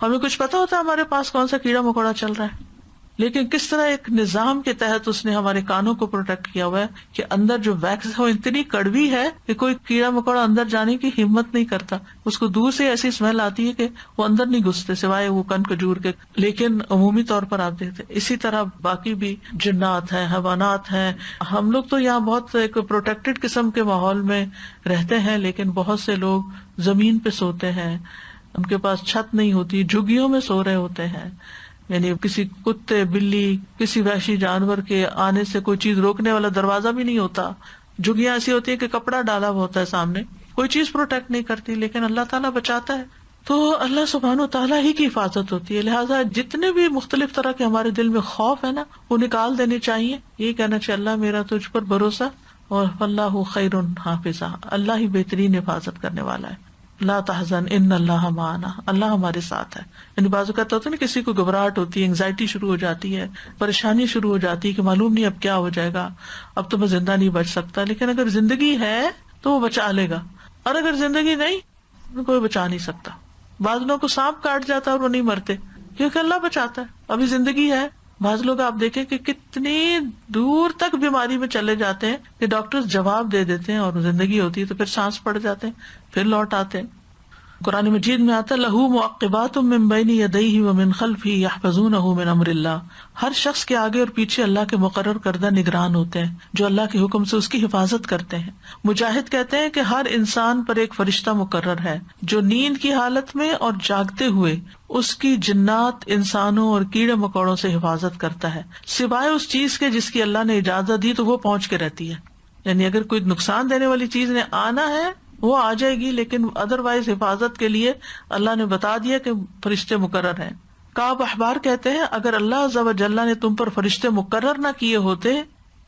ہمیں کچھ پتا ہوتا ہے ہمارے پاس کون سا کیڑا مکوڑا چل رہا ہے, لیکن کس طرح ایک نظام کے تحت اس نے ہمارے کانوں کو پروٹیکٹ کیا ہوا ہے کہ اندر جو ویکس ہے وہ اتنی کڑوی ہے کہ کوئی کیڑا مکوڑا اندر جانے کی ہمت نہیں کرتا. اس کو دور سے ایسی اسمیل آتی ہے کہ وہ اندر نہیں گھستے سوائے وہ کن کھجور کے. لیکن عمومی طور پر آپ دیکھتے اسی طرح باقی بھی جنات ہیں, حیوانات ہیں. ہم لوگ تو یہاں بہت ایک پروٹیکٹڈ قسم کے ماحول میں رہتے ہیں, لیکن بہت سے لوگ زمین پہ سوتے ہیں, ان کے پاس چھت نہیں ہوتی, جھگیوں میں سو رہے ہوتے ہیں. یعنی کسی کتے بلی کسی وحشی جانور کے آنے سے کوئی چیز روکنے والا دروازہ بھی نہیں ہوتا. جھگیاں ایسی ہوتی ہیں کہ کپڑا ڈالا ہوا ہوتا ہے سامنے, کوئی چیز پروٹیکٹ نہیں کرتی, لیکن اللہ تعالیٰ بچاتا ہے. تو اللہ سبحانہ و تعالیٰ ہی کی حفاظت ہوتی ہے. لہٰذا جتنے بھی مختلف طرح کے ہمارے دل میں خوف ہے نا وہ نکال دینے چاہیے. یہ کہنا چاہیے اللہ میرا تجھ پر بھروسہ, اور اللہ خیر حافظہ, اللہ ہی بہترین حفاظت کرنے والا ہے. لا تحزن ان اللہ معنا, اللہ ہمارے ساتھ ہے. یعنی بعض اوقات ہوتا ہے نا کسی کو گھبراہٹ ہوتی ہے, انگزائٹی شروع ہو جاتی ہے, پریشانی شروع ہو جاتی ہے کہ معلوم نہیں اب کیا ہو جائے گا, اب تو میں زندہ نہیں بچ سکتا. لیکن اگر زندگی ہے تو وہ بچا لے گا, اور اگر زندگی نہیں تو کوئی بچا نہیں سکتا. بعض لوگوں کو سانپ کاٹ جاتا ہے اور وہ نہیں مرتے کیونکہ اللہ بچاتا ہے, ابھی زندگی ہے. بعض لوگ آپ دیکھیں کہ کتنی دور تک بیماری میں چلے جاتے ہیں کہ ڈاکٹر جواب دے دیتے ہیں اور زندگی ہوتی ہے تو پھر سانس پڑ جاتے ہیں, پھر لوٹ آتے ہیں. قرآن مجید میں آتا ہے لہو معقبات من بین یدیہ ومن خلفہ یحفظونہ من امر اللہ, ہر شخص کے آگے اور پیچھے اللہ کے مقرر کردہ نگران ہوتے ہیں جو اللہ کے حکم سے اس کی حفاظت کرتے ہیں. مجاہد کہتے ہیں کہ ہر انسان پر ایک فرشتہ مقرر ہے جو نیند کی حالت میں اور جاگتے ہوئے اس کی جنات, انسانوں اور کیڑے مکوڑوں سے حفاظت کرتا ہے, سوائے اس چیز کے جس کی اللہ نے اجازت دی تو وہ پہنچ کے رہتی ہے. یعنی اگر کوئی نقصان دینے والی چیز نے آنا ہے وہ آ جائے گی, لیکن ادروائز حفاظت کے لیے اللہ نے بتا دیا کہ فرشتے مقرر ہیں. کعب احبار کہتے ہیں اگر اللہ عز و جل نے تم پر فرشتے مقرر نہ کیے ہوتے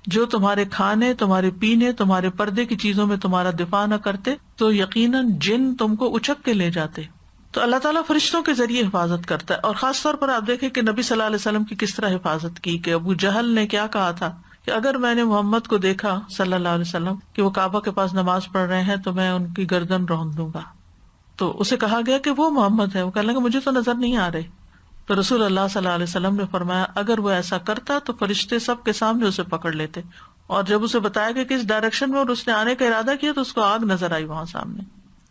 جو تمہارے کھانے, تمہارے پینے, تمہارے پردے کی چیزوں میں تمہارا دفاع نہ کرتے تو یقیناً جن تم کو اچک کے لے جاتے. تو اللہ تعالیٰ فرشتوں کے ذریعے حفاظت کرتا ہے. اور خاص طور پر آپ دیکھیں کہ نبی صلی اللہ علیہ وسلم کی کس طرح حفاظت کی, کہ ابو جہل نے کیا کہا تھا کہ اگر میں نے محمد کو دیکھا صلی اللہ علیہ وسلم کہ وہ کعبہ کے پاس نماز پڑھ رہے ہیں تو میں ان کی گردن رون دوں گا. تو اسے کہا گیا کہ وہ محمد ہے, وہ کہنے لگا مجھے تو نظر نہیں آ رہے. تو رسول اللہ صلی اللہ علیہ وسلم نے فرمایا اگر وہ ایسا کرتا تو فرشتے سب کے سامنے اسے پکڑ لیتے, اور جب اسے بتایا کہ کس ڈائریکشن میں اور اس نے آنے کا ارادہ کیا تو اس کو آگ نظر آئی وہاں سامنے,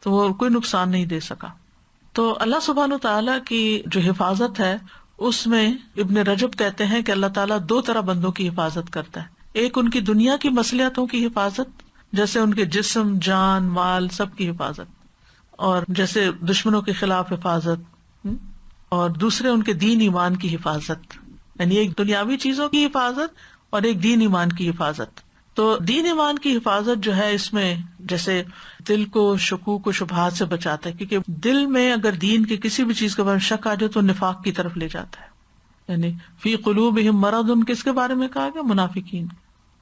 تو وہ کوئی نقصان نہیں دے سکا. تو اللہ سبحانہ تعالیٰ کی جو حفاظت ہے اس میں ابن رجب کہتے ہیں کہ اللہ تعالیٰ دو طرح بندوں کی حفاظت کرتا ہے. ایک ان کی دنیا کی مصلحتوں کی حفاظت, جیسے ان کے جسم, جان, مال سب کی حفاظت, اور جیسے دشمنوں کے خلاف حفاظت, اور دوسرے ان کے دین ایمان کی حفاظت. یعنی ایک دنیاوی چیزوں کی حفاظت اور ایک دین ایمان کی حفاظت. تو دین ایمان کی حفاظت جو ہے اس میں جیسے دل کو شکوک و شبہات سے بچاتا ہے, کیونکہ دل میں اگر دین کی کسی بھی چیز کے بارے میں شک آ جائے تو نفاق کی طرف لے جاتا ہے. یعنی فی قلوبہم مرض, کس کے بارے میں کہا گیا؟ منافقین.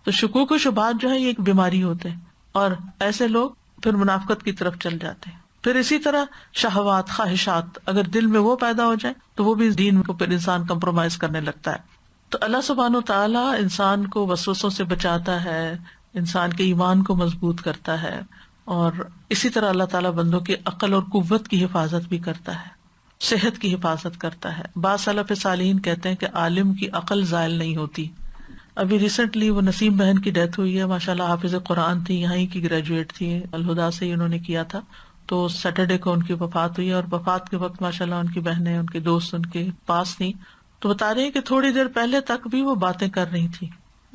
تو شکوک و شبہات جو ہے یہ ایک بیماری ہوتے ہیں, اور ایسے لوگ پھر منافقت کی طرف چل جاتے ہیں. پھر اسی طرح شہوات, خواہشات اگر دل میں وہ پیدا ہو جائے تو وہ بھی دین کو پھر انسان کمپرومائز کرنے لگتا ہے. تو اللہ سبحانہ و تعالیٰ انسان کو وسوسوں سے بچاتا ہے, انسان کے ایمان کو مضبوط کرتا ہے, اور اسی طرح اللہ تعالیٰ بندوں کی عقل اور قوت کی حفاظت بھی کرتا ہے, صحت کی حفاظت کرتا ہے. بعض سلف صالحین کہتے ہیں کہ عالم کی عقل زائل نہیں ہوتی. ابھی ریسنٹلی وہ نسیم بہن کی ڈیتھ ہوئی ہے, ماشاءاللہ حافظ قرآن تھی, یہیں کی گریجویٹ تھی, الہدا سے ہی انہوں نے کیا تھا. تو سیٹرڈے کو ان کی وفات ہوئی, اور وفات کے وقت ماشاءاللہ ان کی بہنیں, ان کے دوست ان کے پاس تھیں. تو بتا رہے ہیں کہ تھوڑی دیر پہلے تک بھی وہ باتیں کر رہی تھی,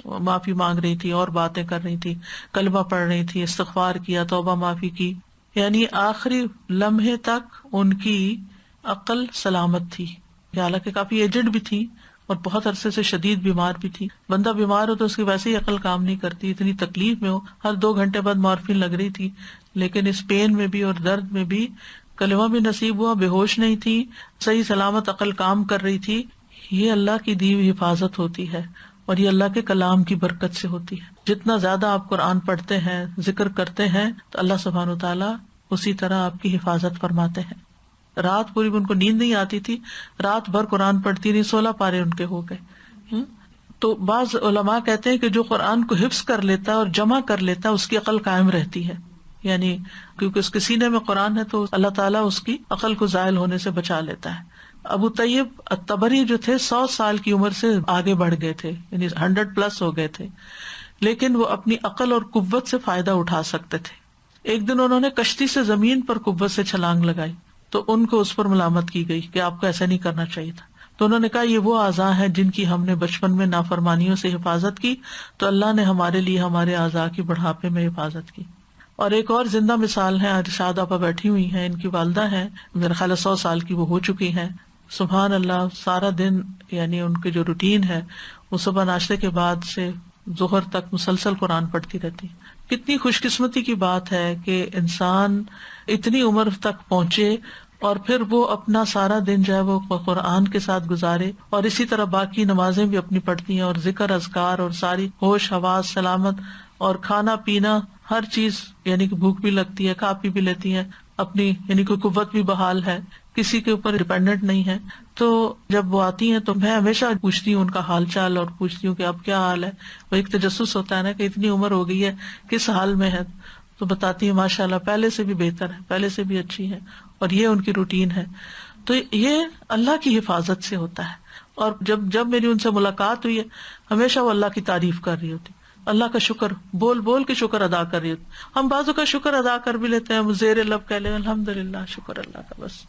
معافی مانگ رہی تھی اور باتیں کر رہی تھی، کلمہ پڑھ رہی تھی، استغفار کیا، توبہ معافی کی، یعنی آخری لمحے تک ان کی عقل سلامت تھی، حالانکہ کافی ایجڈ بھی تھی اور بہت عرصے سے شدید بیمار بھی تھی. بندہ بیمار ہو تو اس کی ویسے ہی عقل کام نہیں کرتی، اتنی تکلیف میں ہو، ہر 2 گھنٹے بعد مارفین لگ رہی تھی، لیکن اس پین میں بھی اور درد میں بھی کلمہ بھی نصیب ہوا، بے ہوش نہیں تھی، صحیح سلامت عقل کام کر رہی تھی. یہ اللہ کی دی ہوئی حفاظت ہوتی ہے اور یہ اللہ کے کلام کی برکت سے ہوتی ہے. جتنا زیادہ آپ قرآن پڑھتے ہیں، ذکر کرتے ہیں، تو اللہ سبحانہ و تعالیٰ اسی طرح آپ کی حفاظت فرماتے ہیں. رات پوری بھی ان کو نیند نہیں آتی تھی، رات بھر قرآن پڑھتی نہیں، 16 پارے ان کے ہو گئے. تو بعض علماء کہتے ہیں کہ جو قرآن کو حفظ کر لیتا ہے اور جمع کر لیتا ہے اس کی عقل قائم رہتی ہے، یعنی کیونکہ اس کے سینے میں قرآن ہے تو اللہ تعالیٰ اس کی عقل کو زائل ہونے سے بچا لیتا ہے. ابو طیب الطبری جو تھے 100 سال کی عمر سے آگے بڑھ گئے تھے، یعنی 100+ ہو گئے تھے، لیکن وہ اپنی عقل اور قوت سے فائدہ اٹھا سکتے تھے. ایک دن انہوں نے کشتی سے زمین پر قوت سے چھلانگ لگائی تو ان کو اس پر ملامت کی گئی کہ آپ کو ایسا نہیں کرنا چاہیے تھا. تو انہوں نے کہا یہ وہ اعضاء ہیں جن کی ہم نے بچپن میں نافرمانیوں سے حفاظت کی، تو اللہ نے ہمارے لیے ہمارے اعضاء کی بڑھاپے میں حفاظت کی. اور ایک اور زندہ مثال ہے، ارشاد آپا بیٹھی ہوئی ہیں، ان کی والدہ ہیں، میرا خیال 100 سال کی وہ ہو چکی ہیں. سبحان اللہ، سارا دن یعنی ان کی جو روٹین ہے وہ صبح ناشتے کے بعد سے ظہر تک مسلسل قرآن پڑھتی رہتی. کتنی خوش قسمتی کی بات ہے کہ انسان اتنی عمر تک پہنچے اور پھر وہ اپنا سارا دن جو ہے وہ قرآن کے ساتھ گزارے، اور اسی طرح باقی نمازیں بھی اپنی پڑھتی ہیں اور ذکر اذکار اور ساری ہوش حواس سلامت، اور کھانا پینا ہر چیز، یعنی کہ بھوک بھی لگتی ہے، کھا پی بھی لیتی ہیں اپنی، یعنی کوئی قوت بھی بحال ہے، کسی کے اوپر ڈیپینڈنٹ نہیں ہے. تو جب وہ آتی ہیں تو میں ہمیشہ پوچھتی ہوں ان کا حال چال اور پوچھتی ہوں کہ اب کیا حال ہے. وہ ایک تجسس ہوتا ہے نا کہ اتنی عمر ہو گئی ہے کس حال میں ہے، تو بتاتی ہے ماشاء اللہ پہلے سے بھی بہتر ہے، پہلے سے بھی اچھی ہے، اور یہ ان کی روٹین ہے. تو یہ اللہ کی حفاظت سے ہوتا ہے. اور جب میری ان سے ملاقات ہوئی ہے ہمیشہ وہ اللہ کی تعریف کر رہی ہوتی، اللہ کا شکر بول بول کے شکر ادا کر رہی ہوتی. ہم بعضوں کا شکر ادا کر بھی لیتے ہیں، زیر لب کہہ لیں الحمدللہ شکر اللہ کا، بس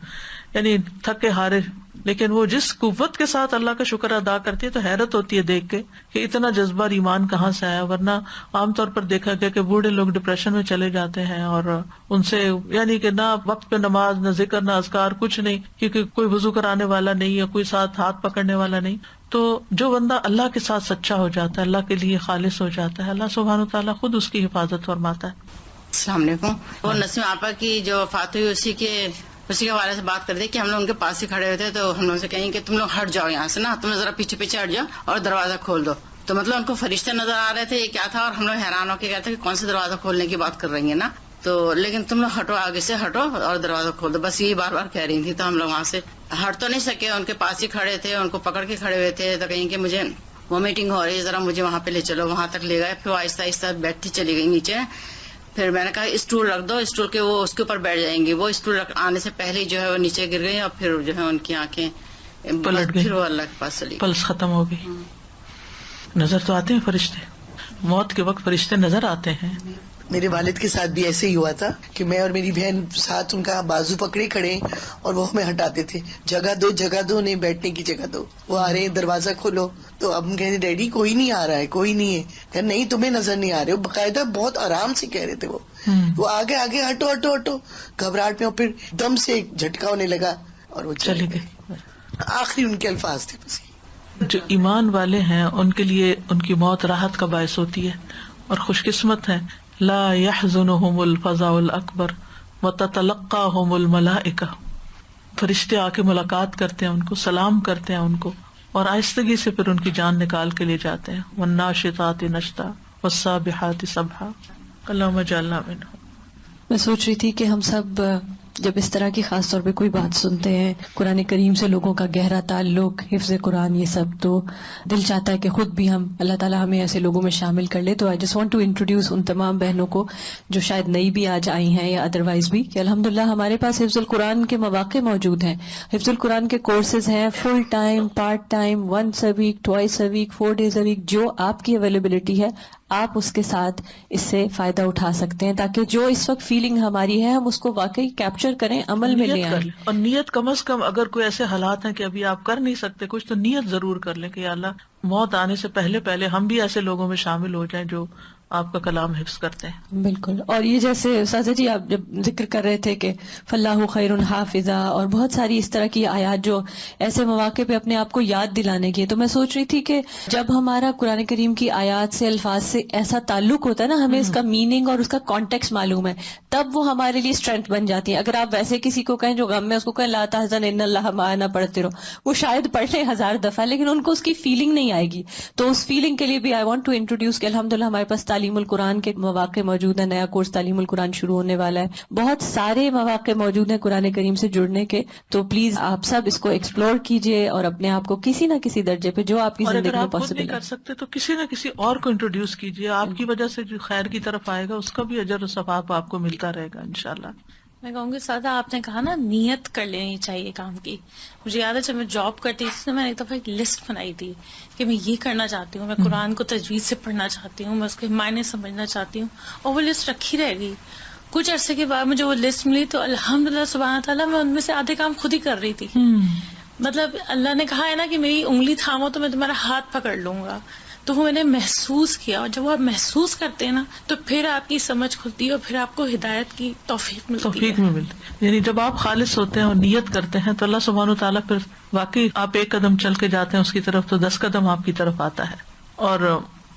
یعنی تھکے ہارے. لیکن وہ جس قوت کے ساتھ اللہ کا شکر ادا کرتی ہے تو حیرت ہوتی ہے دیکھ کے کہ اتنا جذبہ اور ایمان کہاں سے آیا. ورنہ عام طور پر دیکھا گیا کہ بوڑھے لوگ ڈپریشن میں چلے جاتے ہیں اور ان سے یعنی کہ نہ وقت پہ نماز، نہ ذکر، نہ اذکار، کچھ نہیں، کیونکہ کوئی وضو کرانے والا نہیں ہے، کوئی ساتھ ہاتھ پکڑنے والا نہیں. تو جو بندہ اللہ کے ساتھ سچا ہو جاتا ہے، اللہ کے لیے خالص ہو جاتا ہے، اللہ سبحانہ وتعالیٰ خود اس کی حفاظت فرماتا ہے. السلام علیکم. وہ نسیم آپا کی جو وفات ہوئی اسی کے حوالے سے بات کر دیں کہ ہم لوگ ان کے پاس ہی کھڑے ہوئے تھے، تو ہم لوگ سے کہیں کہ تم لوگ ہٹ جاؤ یہاں سے نا، تم ذرا پیچھے پیچھے ہٹ جاؤ اور دروازہ کھول دو. تو مطلب ان کو فرشتے نظر آ رہے تھے، یہ کیا تھا، اور ہم لوگ حیران ہو کے کہتے کہ کون سے دروازہ کھولنے کی بات کر رہی ہیں نا، تو لیکن تم لوگ ہٹو، آگے سے ہٹو اور دروازہ کھول دو، بس یہی بار بار کہہ رہی تھی. تو ہم لوگ وہاں سے ہٹ تو نہیں سکے، ان کے پاس ہی کھڑے تھے، ان کو پکڑ کے کھڑے ہوئے تھے. تو کہیں کہ مجھے وومیٹنگ ہو رہی ہے، ذرا مجھے وہاں پہ لے چلو. وہاں تک لے گئے، پھر آہستہ آہستہ بیٹھتی چلی گئی نیچے. پھر میں نے کہا اسٹول رکھ دو، اسٹول کے وہ اس کے اوپر بیٹھ جائیں گی. وہ اسٹول آنے سے پہلے جو ہے وہ نیچے گر گئی، اور پھر جو ہے ان کی آنکھیں پلٹ گئی، پھر وہ اللہ کے پاس چلی گئی، پلس ختم ہو گئی. نظر تو آتے ہیں فرشتے، موت کے وقت فرشتے نظر آتے ہیں. میرے والد کے ساتھ بھی ایسے ہی ہوا تھا کہ میں اور میری بہن ساتھ ان کا بازو پکڑے کھڑے اور وہ ہمیں ہٹاتے تھے، جگہ دو جگہ دو، نہیں بیٹھنے کی جگہ دو. وہ آ رہے ہیں دروازہ کھولو، تو اب ہم کہتے ہیں ڈیڈی کوئی نہیں آ رہا ہے، کوئی نہیں ہے. کہ نہیں تمہیں نظر نہیں آ رہے. وہ باقاعدہ بہت آرام سے کہہ رہے تھے، وہ آگے آگے ہٹو ہٹو ہٹو، گھبراہٹ میں. اور پھر دم سے ایک جھٹکا ہونے لگا اور وہ چلی گئی. آخری ان کے الفاظ تھے بس. جو ایمان والے ہیں ان کے لیے ان کی موت راحت کا باعث ہوتی ہے اور خوش قسمت ہے. لا يحزنهم الفزع الاکبر وتتلقاهم الملائکہ. فرشتے آ کے ملاقات کرتے ہیں ان کو، سلام کرتے ہیں ان کو، اور آہستگی سے پھر ان کی جان نکال کے لے جاتے ہیں. والناشطات نشطا والسابحات سبحا. اللہم اجعلنا منہم. میں سوچ رہی تھی کہ ہم سب جب اس طرح کی خاص طور پہ کوئی بات سنتے ہیں، قرآن کریم سے لوگوں کا گہرا تعلق، حفظ قرآن، یہ سب، تو دل چاہتا ہے کہ خود بھی ہم، اللہ تعالیٰ ہمیں ایسے لوگوں میں شامل کر لے. تو I just want to introduce ان تمام بہنوں کو جو شاید نئی بھی آج آئی ہیں یا ادروائز بھی، کہ الحمدللہ ہمارے پاس حفظ القرآن کے مواقع موجود ہیں. حفظ القرآن کے کورسز ہیں، full time, part time, once a week, twice a week, 4 days a week, جو آپ کی اویلیبلٹی ہے آپ اس کے ساتھ اس سے فائدہ اٹھا سکتے ہیں، تاکہ جو اس وقت فیلنگ ہماری ہے ہم اس کو واقعی کیپچر کریں، عمل میں لے نیت کر آئیں. لیں، اور نیت کم از کم اگر کوئی ایسے حالات ہیں کہ ابھی آپ کر نہیں سکتے کچھ، تو نیت ضرور کر لیں کہ یا اللہ موت آنے سے پہلے پہلے ہم بھی ایسے لوگوں میں شامل ہو جائیں جو آپ کا کلام حفظ کرتے ہیں. بالکل. اور یہ جیسے استاذہ جی آپ جب ذکر کر رہے تھے کہ فاللہ خیر حافظہ، اور بہت ساری اس طرح کی آیات جو ایسے مواقع پہ اپنے آپ کو یاد دلانے کی، تو میں سوچ رہی تھی کہ جب ہمارا قرآن کریم کی آیات سے، الفاظ سے ایسا تعلق ہوتا ہے نا، ہمیں اس کا میننگ اور اس کا کانٹیکسٹ معلوم ہے، تب وہ ہمارے لیے اسٹرینتھ بن جاتی ہے. اگر آپ ویسے کسی کو کہیں جو غم میں، اس کو کہیں لا تحزن ان اللہ معنا پڑھتے رہو، وہ شاید پڑھ لیں 1000 دفعہ لیکن ان کو اس کی فیلنگ نہیں آئے گی. تو اس فیلنگ کے لیے بھی آئی وانٹ ٹو انٹروڈیوس کہ الحمدللہ ہمارے پاس تعلیم القرآن کے مواقع موجود ہیں، نیا کورس تعلیم القرآن شروع ہونے والا ہے، بہت سارے مواقع موجود ہیں قرآن کریم سے جڑنے کے. تو پلیز آپ سب اس کو ایکسپلور کیجئے اور اپنے آپ کو کسی نہ کسی درجے پہ جو آپ کی اور اگر زندگی میں آپ خود پاسبل نہیں ہے. کر سکتے تو کسی نہ کسی اور کو انٹروڈیوس کیجیے، آپ کی وجہ سے جو خیر کی طرف آئے گا اس کا بھی اجر و ثواب آپ کو ملتا رہے گا انشاءاللہ. میں کہوں گی سادہ آپ نے کہا نا نیت کر لینی چاہیے کام کی. مجھے یاد ہے جب میں جاب کرتی تھی تو میں نے ایک دفعہ ایک لسٹ بنائی تھی کہ میں یہ کرنا چاہتی ہوں، میں قرآن کو تجوید سے پڑھنا چاہتی ہوں، میں اس کے معنی سمجھنا چاہتی ہوں، اور وہ لسٹ رکھی رہ گئی. کچھ عرصے کے بعد مجھے وہ لسٹ ملی تو الحمدللہ سبحانہ تعالیٰ میں ان میں سے آدھے کام خود ہی کر رہی تھی. مطلب اللہ نے کہا ہے نا کہ میری انگلی تھامو تو میں تمہارا ہاتھ پکڑ لوں گا. تو وہ میں نے محسوس کیا، اور جب آپ محسوس کرتے ہیں نا تو پھر آپ کی سمجھ کھلتی ہے اور پھر آپ کو ہدایت کی توفیق ملتی توفیق ہے. میں ملتی، یعنی جب آپ خالص ہوتے ہیں اور نیت کرتے ہیں تو اللہ سبحانہ وتعالیٰ پھر واقعی آپ ایک قدم چل کے جاتے ہیں اس کی طرف تو 10 قدم آپ کی طرف آتا ہے. اور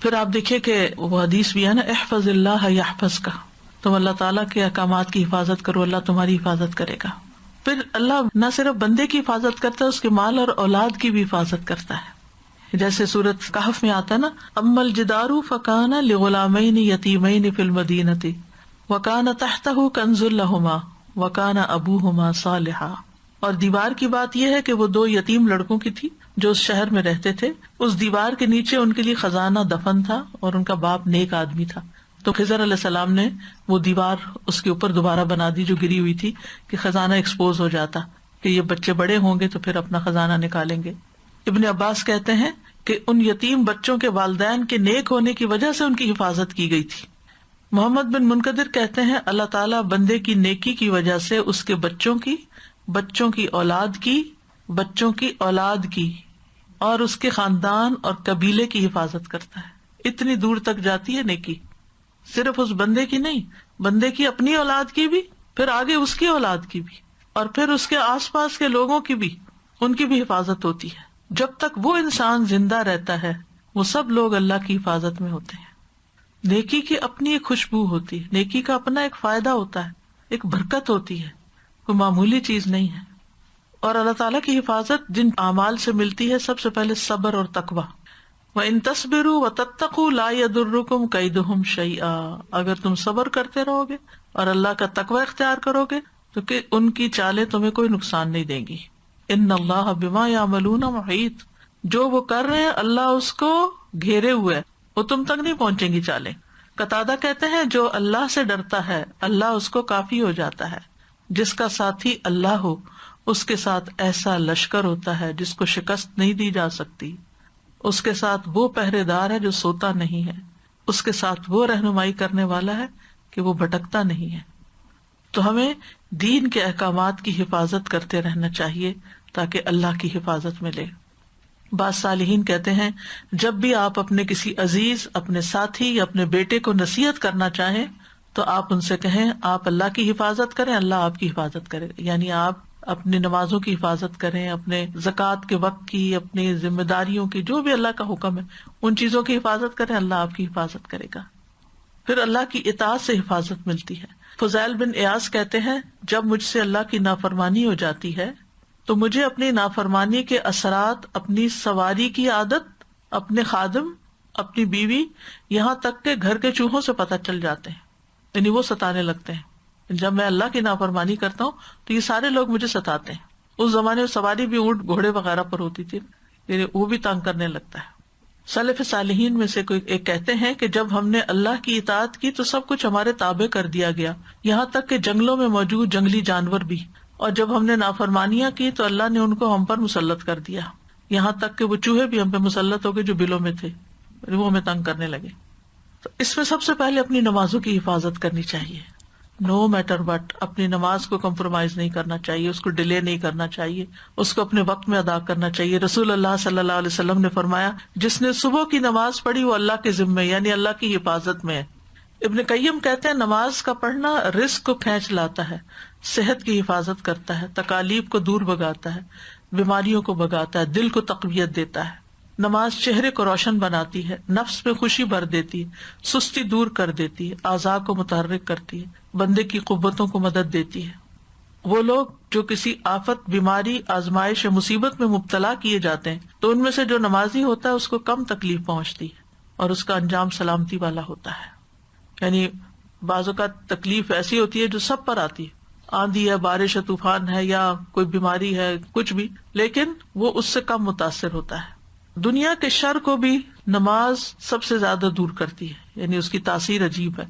پھر آپ دیکھیے کہ وہ حدیث بھی ہے نا، احفظ اللہ یحفظ کا، تم اللہ تعالیٰ کے احکامات کی حفاظت کرو، اللہ تمہاری حفاظت کرے گا. پھر اللہ نہ صرف بندے کی حفاظت کرتا ہے، اس کے مال اور اولاد کی بھی حفاظت کرتا ہے. جیسے سورۃ کہف میں آتا ہے نا، اما الجدار فکان لغلامین یتیمین فی المدینۃ وکان تحتہ کنز لہما وکان ابوہما صالحا. اور دیوار کی بات یہ ہے کہ وہ 2 یتیم لڑکوں کی تھی جو اس شہر میں رہتے تھے، اس دیوار کے نیچے ان کے لیے خزانہ دفن تھا اور ان کا باپ نیک آدمی تھا. تو خضر علیہ السلام نے وہ دیوار اس کے اوپر دوبارہ بنا دی جو گری ہوئی تھی کہ خزانہ ایکسپوز ہو جاتا کہ یہ بچے بڑے ہوں گے تو پھر اپنا خزانہ نکالیں گے. ابن عباس کہتے ہیں کہ ان یتیم بچوں کے والدین کے نیک ہونے کی وجہ سے ان کی حفاظت کی گئی تھی. محمد بن منقدر کہتے ہیں اللہ تعالیٰ بندے کی نیکی کی وجہ سے اس کے بچوں کی، بچوں کی اولاد کی، بچوں کی اولاد کی اور اس کے خاندان اور قبیلے کی حفاظت کرتا ہے. اتنی دور تک جاتی ہے نیکی، صرف اس بندے کی نہیں، بندے کی اپنی اولاد کی بھی، پھر آگے اس کی اولاد کی بھی، اور پھر اس کے آس پاس کے لوگوں کی بھی، ان کی بھی حفاظت ہوتی ہے. جب تک وہ انسان زندہ رہتا ہے وہ سب لوگ اللہ کی حفاظت میں ہوتے ہیں. نیکی کی اپنی ایک خوشبو ہوتی ہے، نیکی کا اپنا ایک فائدہ ہوتا ہے، ایک برکت ہوتی ہے، کوئی معمولی چیز نہیں ہے. اور اللہ تعالیٰ کی حفاظت جن اعمال سے ملتی ہے سب سے پہلے صبر اور تقویٰ. وَإِن تَصْبِرُوا وَتَتَّقُوا لَا يَضُرُّكُمْ كَيْدُهُمْ شَيْئًا. اگر تم صبر کرتے رہو گے اور اللہ کا تقویٰ اختیار کرو گے تو کہ ان کی چالیں تمہیں کوئی نقصان نہیں دیں گی. ان اللہ بما یعملون محیط. جو وہ کر رہے ہیں اللہ اس کو گھیرے ہوئے ہے، وہ تم تک نہیں پہنچیں گی چالیں. قتادہ کہتے ہیں جو اللہ سے ڈرتا ہے اللہ اس کو کافی ہو جاتا ہے. جس کا ساتھی اللہ ہو اس کے ساتھ ایسا لشکر ہوتا ہے جس کو شکست نہیں دی جا سکتی. اس کے ساتھ وہ پہرے دار ہے جو سوتا نہیں ہے، اس کے ساتھ وہ رہنمائی کرنے والا ہے کہ وہ بھٹکتا نہیں ہے. تو ہمیں دین کے احکامات کی حفاظت کرتے رہنا چاہیے تاکہ اللہ کی حفاظت ملے. بعض صالحین کہتے ہیں جب بھی آپ اپنے کسی عزیز، اپنے ساتھی یا اپنے بیٹے کو نصیحت کرنا چاہیں تو آپ ان سے کہیں آپ اللہ کی حفاظت کریں، اللہ آپ کی حفاظت کرے. یعنی آپ اپنی نمازوں کی حفاظت کریں، اپنے زکوٰۃ کے وقت کی، اپنی ذمہ داریوں کی، جو بھی اللہ کا حکم ہے ان چیزوں کی حفاظت کریں، اللہ آپ کی حفاظت کرے گا. پھر اللہ کی اطاعت سے حفاظت ملتی ہے. فضیل بن ایاز کہتے ہیں جب مجھ سے اللہ کی نافرمانی ہو جاتی ہے تو مجھے اپنی نافرمانی کے اثرات اپنی سواری کی عادت، اپنے خادم، اپنی بیوی، یہاں تک کہ گھر کے چوہوں سے پتہ چل جاتے ہیں. یعنی وہ ستانے لگتے ہیں. جب میں اللہ کی نافرمانی کرتا ہوں تو یہ سارے لوگ مجھے ستاتے ہیں. اس زمانے میں سواری بھی اونٹ گھوڑے وغیرہ پر ہوتی تھی، یعنی وہ بھی تنگ کرنے لگتا ہے. سلف صالحین میں سے کوئی ایک کہتے ہیں کہ جب ہم نے اللہ کی اطاعت کی تو سب کچھ ہمارے تابع کر دیا گیا، یہاں تک کہ جنگلوں میں موجود جنگلی جانور بھی. اور جب ہم نے نافرمانیاں کی تو اللہ نے ان کو ہم پر مسلط کر دیا، یہاں تک کہ وہ چوہے بھی ہم پہ مسلط ہو گئے جو بلوں میں تھے، وہ ہمیں تنگ کرنے لگے. تو اس میں سب سے پہلے اپنی نمازوں کی حفاظت کرنی چاہیے. نو میٹر وٹ اپنی نماز کو کمپرومائز نہیں کرنا چاہیے، اس کو ڈیلے نہیں کرنا چاہیے، اس کو اپنے وقت میں ادا کرنا چاہیے. رسول اللہ صلی اللہ علیہ وسلم نے فرمایا جس نے صبح کی نماز پڑھی وہ اللہ کے ذمے یعنی اللہ کی حفاظت میں ہے. ابن قیم کہتے ہیں نماز کا پڑھنا رزق کو کھینچ لاتا ہے، صحت کی حفاظت کرتا ہے، تکالیف کو دور بھگاتا ہے، بیماریوں کو بھگاتا ہے، دل کو تقویت دیتا ہے. نماز چہرے کو روشن بناتی ہے، نفس میں خوشی بھر دیتی ہے، سستی دور کر دیتی ہے، اعضاء کو متحرک کرتی ہے، بندے کی قوتوں کو مدد دیتی ہے. وہ لوگ جو کسی آفت، بیماری، آزمائش یا مصیبت میں مبتلا کیے جاتے ہیں تو ان میں سے جو نمازی ہوتا ہے اس کو کم تکلیف پہنچتی ہے اور اس کا انجام سلامتی والا ہوتا ہے. یعنی بعض اوقات تکلیف ایسی ہوتی ہے جو سب پر آتی ہے، آندھی ہے، بارش ہے، طوفان ہے یا کوئی بیماری ہے، کچھ بھی، لیکن وہ اس سے کم متاثر ہوتا ہے. دنیا کے شر کو بھی نماز سب سے زیادہ دور کرتی ہے، یعنی اس کی تاثیر عجیب ہے.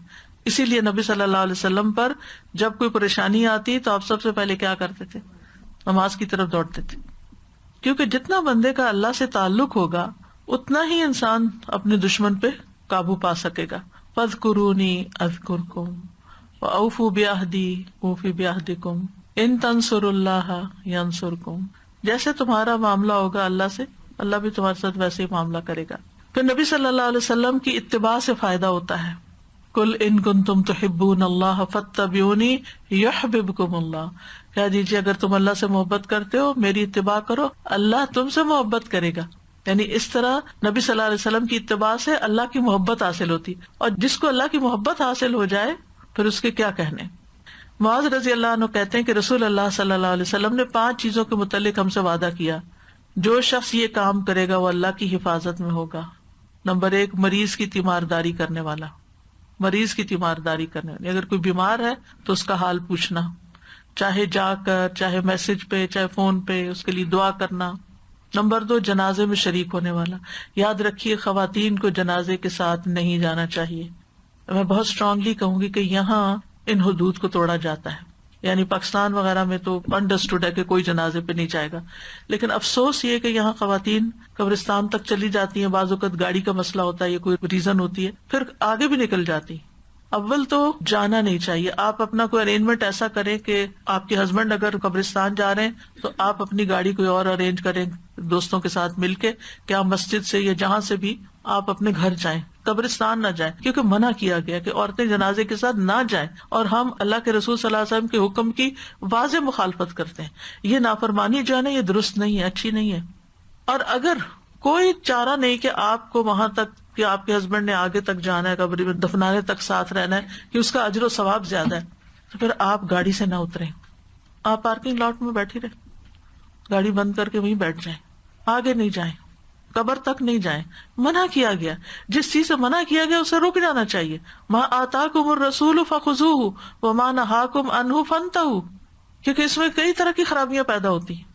اسی لیے نبی صلی اللہ علیہ وسلم پر جب کوئی پریشانی آتی تو آپ سب سے پہلے کیا کرتے تھے؟ نماز کی طرف دوڑتے تھے، کیونکہ جتنا بندے کا اللہ سے تعلق ہوگا اتنا ہی انسان اپنے دشمن پہ قابو پا سکے گا. فاذکرونی اذکرکم وأوفوا بعہدی اوفی بعہدکم ان تنصروا اللہ ینصرکم. جیسے تمہارا معاملہ ہوگا اللہ سے، اللہ بھی تمہارے ساتھ ویسے ہی معاملہ کرے گا. پھر نبی صلی اللہ علیہ وسلم کی اتباع سے فائدہ ہوتا ہے. قل ان کنتم تحبون اللہ فاتبعونی یحببکم اللہ. کہہ دیجیے اگر تم اللہ سے محبت کرتے ہو میری اتباع کرو، اللہ تم سے محبت کرے گا. یعنی اس طرح نبی صلی اللہ علیہ وسلم کی اتباع سے اللہ کی محبت حاصل ہوتی، اور جس کو اللہ کی محبت حاصل ہو جائے پھر اس کے کیا کہنے. معاذ رضی اللہ عنہ کہتے ہیں کہ رسول اللہ صلی اللہ علیہ وسلم نے 5 چیزوں کے متعلق ہم سے وعدہ کیا، جو شخص یہ کام کرے گا وہ اللہ کی حفاظت میں ہوگا. نمبر 1، مریض کی تیمارداری کرنے والا. مریض کی تیمارداری کرنے والی، اگر کوئی بیمار ہے تو اس کا حال پوچھنا، چاہے جا کر، چاہے میسج پہ، چاہے فون پہ، اس کے لیے دعا کرنا. نمبر 2، جنازے میں شریک ہونے والا. یاد رکھیے خواتین کو جنازے کے ساتھ نہیں جانا چاہیے. میں بہت اسٹرانگلی کہوں گی کہ یہاں ان حدود کو توڑا جاتا ہے. یعنی پاکستان وغیرہ میں تو انڈرسٹوڈ ہے کہ کوئی جنازے پہ نہیں جائے گا، لیکن افسوس یہ کہ یہاں خواتین قبرستان تک چلی جاتی ہیں، بعض اوقات گاڑی کا مسئلہ ہوتا ہے یا کوئی ریزن ہوتی ہے، پھر آگے بھی نکل جاتی. اول تو جانا نہیں چاہیے. آپ اپنا کوئی ارینجمنٹ ایسا کریں کہ آپ کے ہسبینڈ اگر قبرستان جا رہے ہیں تو آپ اپنی گاڑی کوئی اور ارینج کریں دوستوں کے ساتھ مل کے کہ آپ مسجد سے یا جہاں سے بھی آپ اپنے گھر جائیں، قبرستان نہ جائیں، کیونکہ منع کیا گیا کہ عورتیں جنازے کے ساتھ نہ جائیں، اور ہم اللہ کے رسول صلی اللہ علیہ وسلم کے حکم کی واضح مخالفت کرتے ہیں. یہ نافرمانی جو ہے نا یہ درست نہیں ہے، اچھی نہیں ہے. اور اگر کوئی چارہ نہیں کہ آپ کو وہاں تک کہ آپ کے ہسبینڈ نے آگے تک جانا ہے، قبر میں دفنانے تک ساتھ رہنا ہے کہ اس کا اجر و ثواب زیادہ ہے، تو پھر آپ گاڑی سے نہ اتریں، آپ پارکنگ لاٹ میں بیٹھی رہیں، گاڑی بند کر کے وہیں بیٹھ جائیں، آگے نہیں جائیں، قبر تک نہیں جائیں. منع کیا گیا، جس چیز سے منع کیا گیا اسے رک جانا چاہیے. ما آتاکم الرسول فخذوہ وما نہاکم عنہ فانتہوا. کیونکہ اس میں کئی طرح کی خرابیاں پیدا ہوتی ہیں.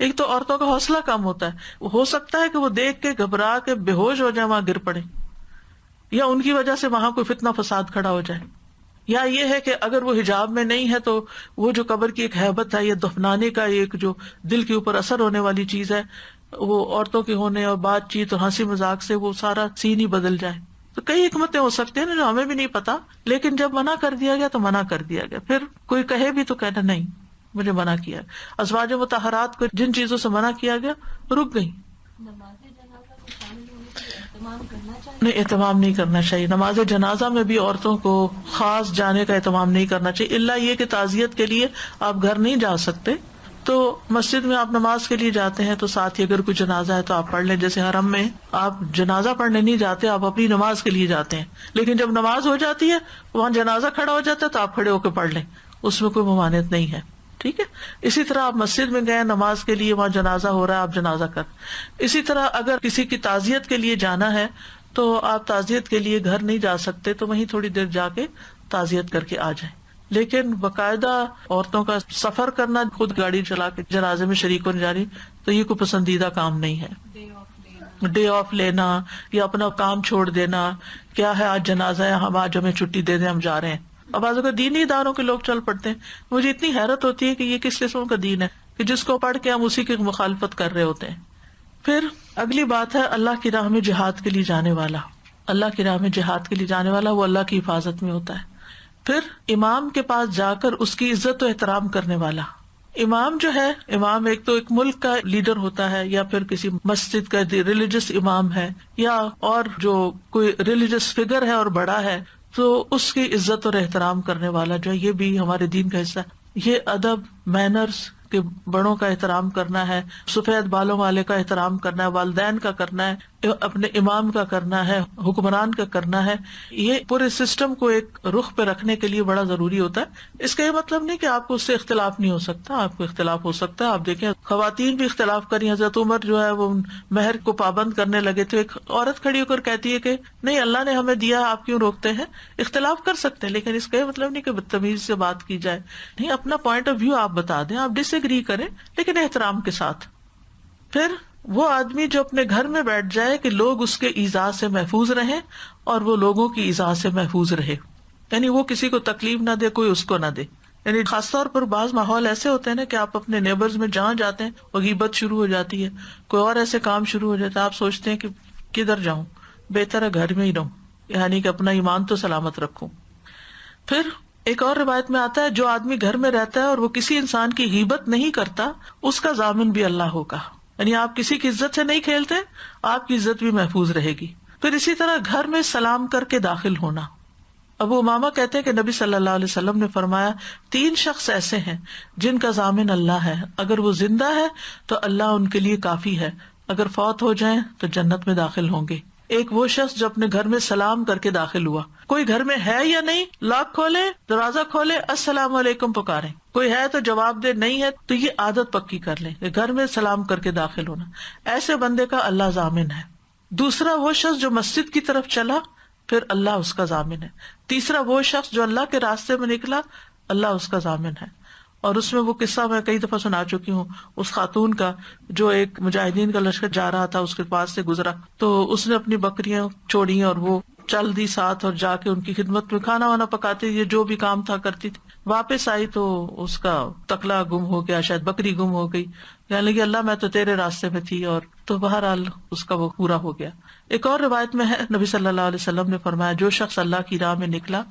ایک تو عورتوں کا حوصلہ کم ہوتا ہے، ہو سکتا ہے کہ وہ دیکھ کے گھبرا کے بے ہوش ہو جائے، وہاں گر پڑے، یا ان کی وجہ سے وہاں کوئی فتنہ فساد کھڑا ہو جائے. یا یہ ہے کہ اگر وہ حجاب میں نہیں ہے تو وہ جو قبر کی ایک ہیبت ہے یا دفنانے کا ایک جو دل کے اوپر اثر ہونے والی چیز ہے، وہ عورتوں کے ہونے اور بات چیت اور ہنسی مذاق سے وہ سارا سین ہی بدل جائے. تو کئی حکمتیں ہو سکتے ہیں جو ہمیں بھی نہیں پتا، لیکن جب منع کر دیا گیا تو منع کر دیا گیا. پھر کوئی کہے بھی تو کہنا نہیں مجھے منع کیا. ازواج مطہرات کو جن چیزوں سے منع کیا گیا رک گئی. نہیں، اہتمام نہیں کرنا چاہیے. نماز جنازہ میں بھی عورتوں کو خاص جانے کا اہتمام نہیں کرنا چاہیے، الا یہ کہ تعزیت کے لیے آپ گھر نہیں جا سکتے تو مسجد میں آپ نماز کے لیے جاتے ہیں تو ساتھ ہی اگر کوئی جنازہ ہے تو آپ پڑھ لیں. جیسے حرم میں آپ جنازہ پڑھنے نہیں جاتے، آپ اپنی نماز کے لیے جاتے ہیں، لیکن جب نماز ہو جاتی ہے وہاں جنازہ کھڑا ہو جاتا ہے تو آپ کھڑے ہو کے پڑھ لیں، اس میں کوئی ممانعت نہیں ہے. ٹھیک ہے. اسی طرح آپ مسجد میں گئے نماز کے لیے، وہاں جنازہ ہو رہا ہے، آپ جنازہ کر. اسی طرح اگر کسی کی تعزیت کے لیے جانا ہے تو آپ تعزیت کے لیے گھر نہیں جا سکتے تو وہیں تھوڑی دیر جا کے تعزیت کر کے آ جائیں. لیکن باقاعدہ عورتوں کا سفر کرنا، خود گاڑی چلا کے جنازے میں شریک ہونے جانی، تو یہ کوئی پسندیدہ کام نہیں ہے. ڈے آف لینا یا اپنا کام چھوڑ دینا، کیا ہے آج جنازہ ہے، ہم آج ہمیں چھٹی دے دیں، ہم جا رہے ہیں. اب بعض اوقات دینی اداروں کے لوگ چل پڑتے ہیں. مجھے اتنی حیرت ہوتی ہے کہ یہ کس قسم کا دین ہے کہ جس کو پڑھ کے ہم اسی کی مخالفت کر رہے ہوتے ہیں. پھر اگلی بات ہے اللہ کی راہ میں جہاد کے لیے جانے والا. اللہ کی راہ میں جہاد کے لیے جانے والا وہ اللہ کی حفاظت میں ہوتا ہے. پھر امام کے پاس جا کر اس کی عزت و احترام کرنے والا. امام جو ہے، امام ایک تو ایک ملک کا لیڈر ہوتا ہے، یا پھر کسی مسجد کا ریلیجس امام ہے، یا اور جو کوئی ریلیجس فگر ہے اور بڑا ہے، تو اس کی عزت اور احترام کرنے والا جو ہے، یہ بھی ہمارے دین کا حصہ ہے. یہ ادب، مینرز کہ بڑوں کا احترام کرنا ہے، سفید بالوں والے کا احترام کرنا ہے، والدین کا کرنا ہے، اپنے امام کا کرنا ہے، حکمران کا کرنا ہے. یہ پورے سسٹم کو ایک رخ پہ رکھنے کے لیے بڑا ضروری ہوتا ہے. اس کا یہ مطلب نہیں کہ آپ کو اس سے اختلاف نہیں ہو سکتا، آپ کو اختلاف ہو سکتا ہے. آپ دیکھیں خواتین بھی اختلاف کری. حضرت عمر جو ہے وہ مہر کو پابند کرنے لگے تو ایک عورت کھڑی ہو کر کہتی ہے کہ نہیں، اللہ نے ہمیں دیا، آپ کیوں روکتے ہیں؟ اختلاف کر سکتے ہیں، لیکن اس کا یہ مطلب نہیں کہ بدتمیزی سے بات کی جائے. نہیں، اپنا پوائنٹ آف ویو آپ بتا دیں، آپ ڈس ایگری کریں لیکن احترام کے ساتھ. پھر وہ آدمی جو اپنے گھر میں بیٹھ جائے کہ لوگ اس کے ایذا سے محفوظ رہیں اور وہ لوگوں کی ایذا سے محفوظ رہے، یعنی وہ کسی کو تکلیف نہ دے، کوئی اس کو نہ دے. یعنی خاص طور پر بعض ماحول ایسے ہوتے ہیں نا کہ آپ اپنے نیبرز میں جہاں جاتے ہیں وہ غیبت شروع ہو جاتی ہے، کوئی اور ایسے کام شروع ہو جاتا ہے، آپ سوچتے ہیں کہ کدھر جاؤں، بہتر ہے گھر میں ہی رہوں، یعنی کہ اپنا ایمان تو سلامت رکھوں. پھر ایک اور روایت میں آتا ہے جو آدمی گھر میں رہتا ہے اور وہ کسی انسان کی غیبت نہیں کرتا، اس کا ضامن بھی اللہ ہوگا. یعنی آپ کسی کی عزت سے نہیں کھیلتے، آپ کی عزت بھی محفوظ رہے گی. پھر اسی طرح گھر میں سلام کر کے داخل ہونا. ابو امامہ کہتے ہیں کہ نبی صلی اللہ علیہ وسلم نے فرمایا 3 شخص ایسے ہیں جن کا ضامن اللہ ہے، اگر وہ زندہ ہے تو اللہ ان کے لیے کافی ہے، اگر فوت ہو جائیں تو جنت میں داخل ہوں گے. ایک وہ شخص جو اپنے گھر میں سلام کر کے داخل ہوا، کوئی گھر میں ہے یا نہیں، لاک کھولے، دروازہ کھولے، السلام علیکم پکارے. کوئی ہے تو جواب دے، نہیں ہے تو یہ عادت پکی کر لیں کہ گھر میں سلام کر کے داخل ہونا. ایسے بندے کا اللہ ضامن ہے. دوسرا وہ شخص جو مسجد کی طرف چلا، پھر اللہ اس کا ضامن ہے. تیسرا وہ شخص جو اللہ کے راستے میں نکلا، اللہ اس کا ضامن ہے. اور اس میں وہ قصہ میں کئی دفعہ سنا چکی ہوں، اس خاتون کا جو ایک مجاہدین کا لشکر جا رہا تھا، اس کے پاس سے گزرا تو اس نے اپنی بکریاں چھوڑی اور وہ چل دی ساتھ، اور جا کے ان کی خدمت میں کھانا وانا پکاتی، یہ جو بھی کام تھا کرتی تھی. واپس آئی تو اس کا تکلا گم ہو گیا، شاید بکری گم ہو گئی. کہنے لگی اللہ میں تو تیرے راستے میں تھی، اور تو بہرحال اس کا وہ پورا ہو گیا. ایک اور روایت میں ہے نبی صلی اللہ علیہ وسلم نے فرمایا جو شخص اللہ کی راہ میں نکلا،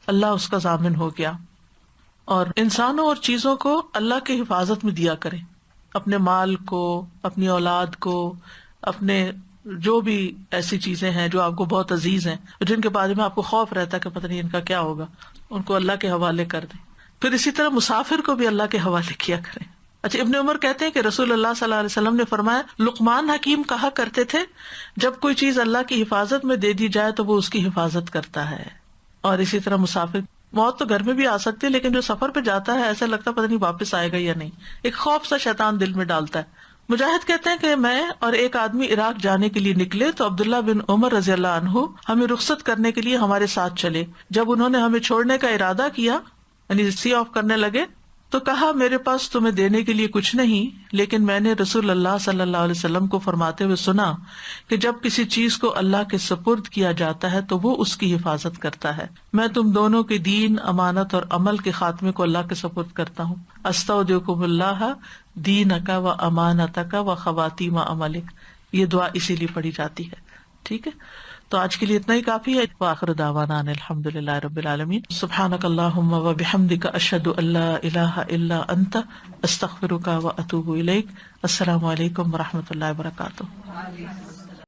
اللہ اس کا ضامن ہو گیا. اور انسانوں اور چیزوں کو اللہ کی حفاظت میں دیا کریں، اپنے مال کو، اپنی اولاد کو، اپنے جو بھی ایسی چیزیں ہیں جو آپ کو بہت عزیز ہیں، جن کے بارے میں آپ کو خوف رہتا ہے کہ پتہ نہیں ان کا کیا ہوگا، ان کو اللہ کے حوالے کر دیں. پھر اسی طرح مسافر کو بھی اللہ کے حوالے کیا کریں. اچھا، ابن عمر کہتے ہیں کہ رسول اللہ صلی اللہ علیہ وسلم نے فرمایا لقمان حکیم کہا کرتے تھے جب کوئی چیز اللہ کی حفاظت میں دے دی جائے تو وہ اس کی حفاظت کرتا ہے. اور اسی طرح مسافر، موت تو گھر میں بھی آ سکتی ہے لیکن جو سفر پہ جاتا ہے ایسا لگتا ہے پتہ نہیں واپس آئے گا یا نہیں، ایک خوف سا شیطان دل میں ڈالتا ہے. مجاہد کہتے ہیں کہ میں اور ایک آدمی عراق جانے کے لیے نکلے تو عبداللہ بن عمر رضی اللہ عنہ ہمیں رخصت کرنے کے لیے ہمارے ساتھ چلے. جب انہوں نے ہمیں چھوڑنے کا ارادہ کیا، یعنی سی آف کرنے لگے، تو کہا میرے پاس تمہیں دینے کے لیے کچھ نہیں، لیکن میں نے رسول اللہ صلی اللہ علیہ وسلم کو فرماتے ہوئے سنا کہ جب کسی چیز کو اللہ کے سپرد کیا جاتا ہے تو وہ اس کی حفاظت کرتا ہے. میں تم دونوں کے دین، امانت اور عمل کے خاتمے کو اللہ کے سپرد کرتا ہوں. استودعکم اللہ دینک و امانتک و خواتیم عملک. یہ دعا اسی لیے پڑھی جاتی ہے. ٹھیک ہے، تو آج کے لیے اتنا ہی کافی ہے. وآخر دعوانا ان الحمد للہ رب العالمین. سبحانک اللہم و بحمدک اشہد ان لا الہ الا انت استغفرک و اتوب الیک. السلام علیکم و رحمۃ اللہ وبرکاتہ.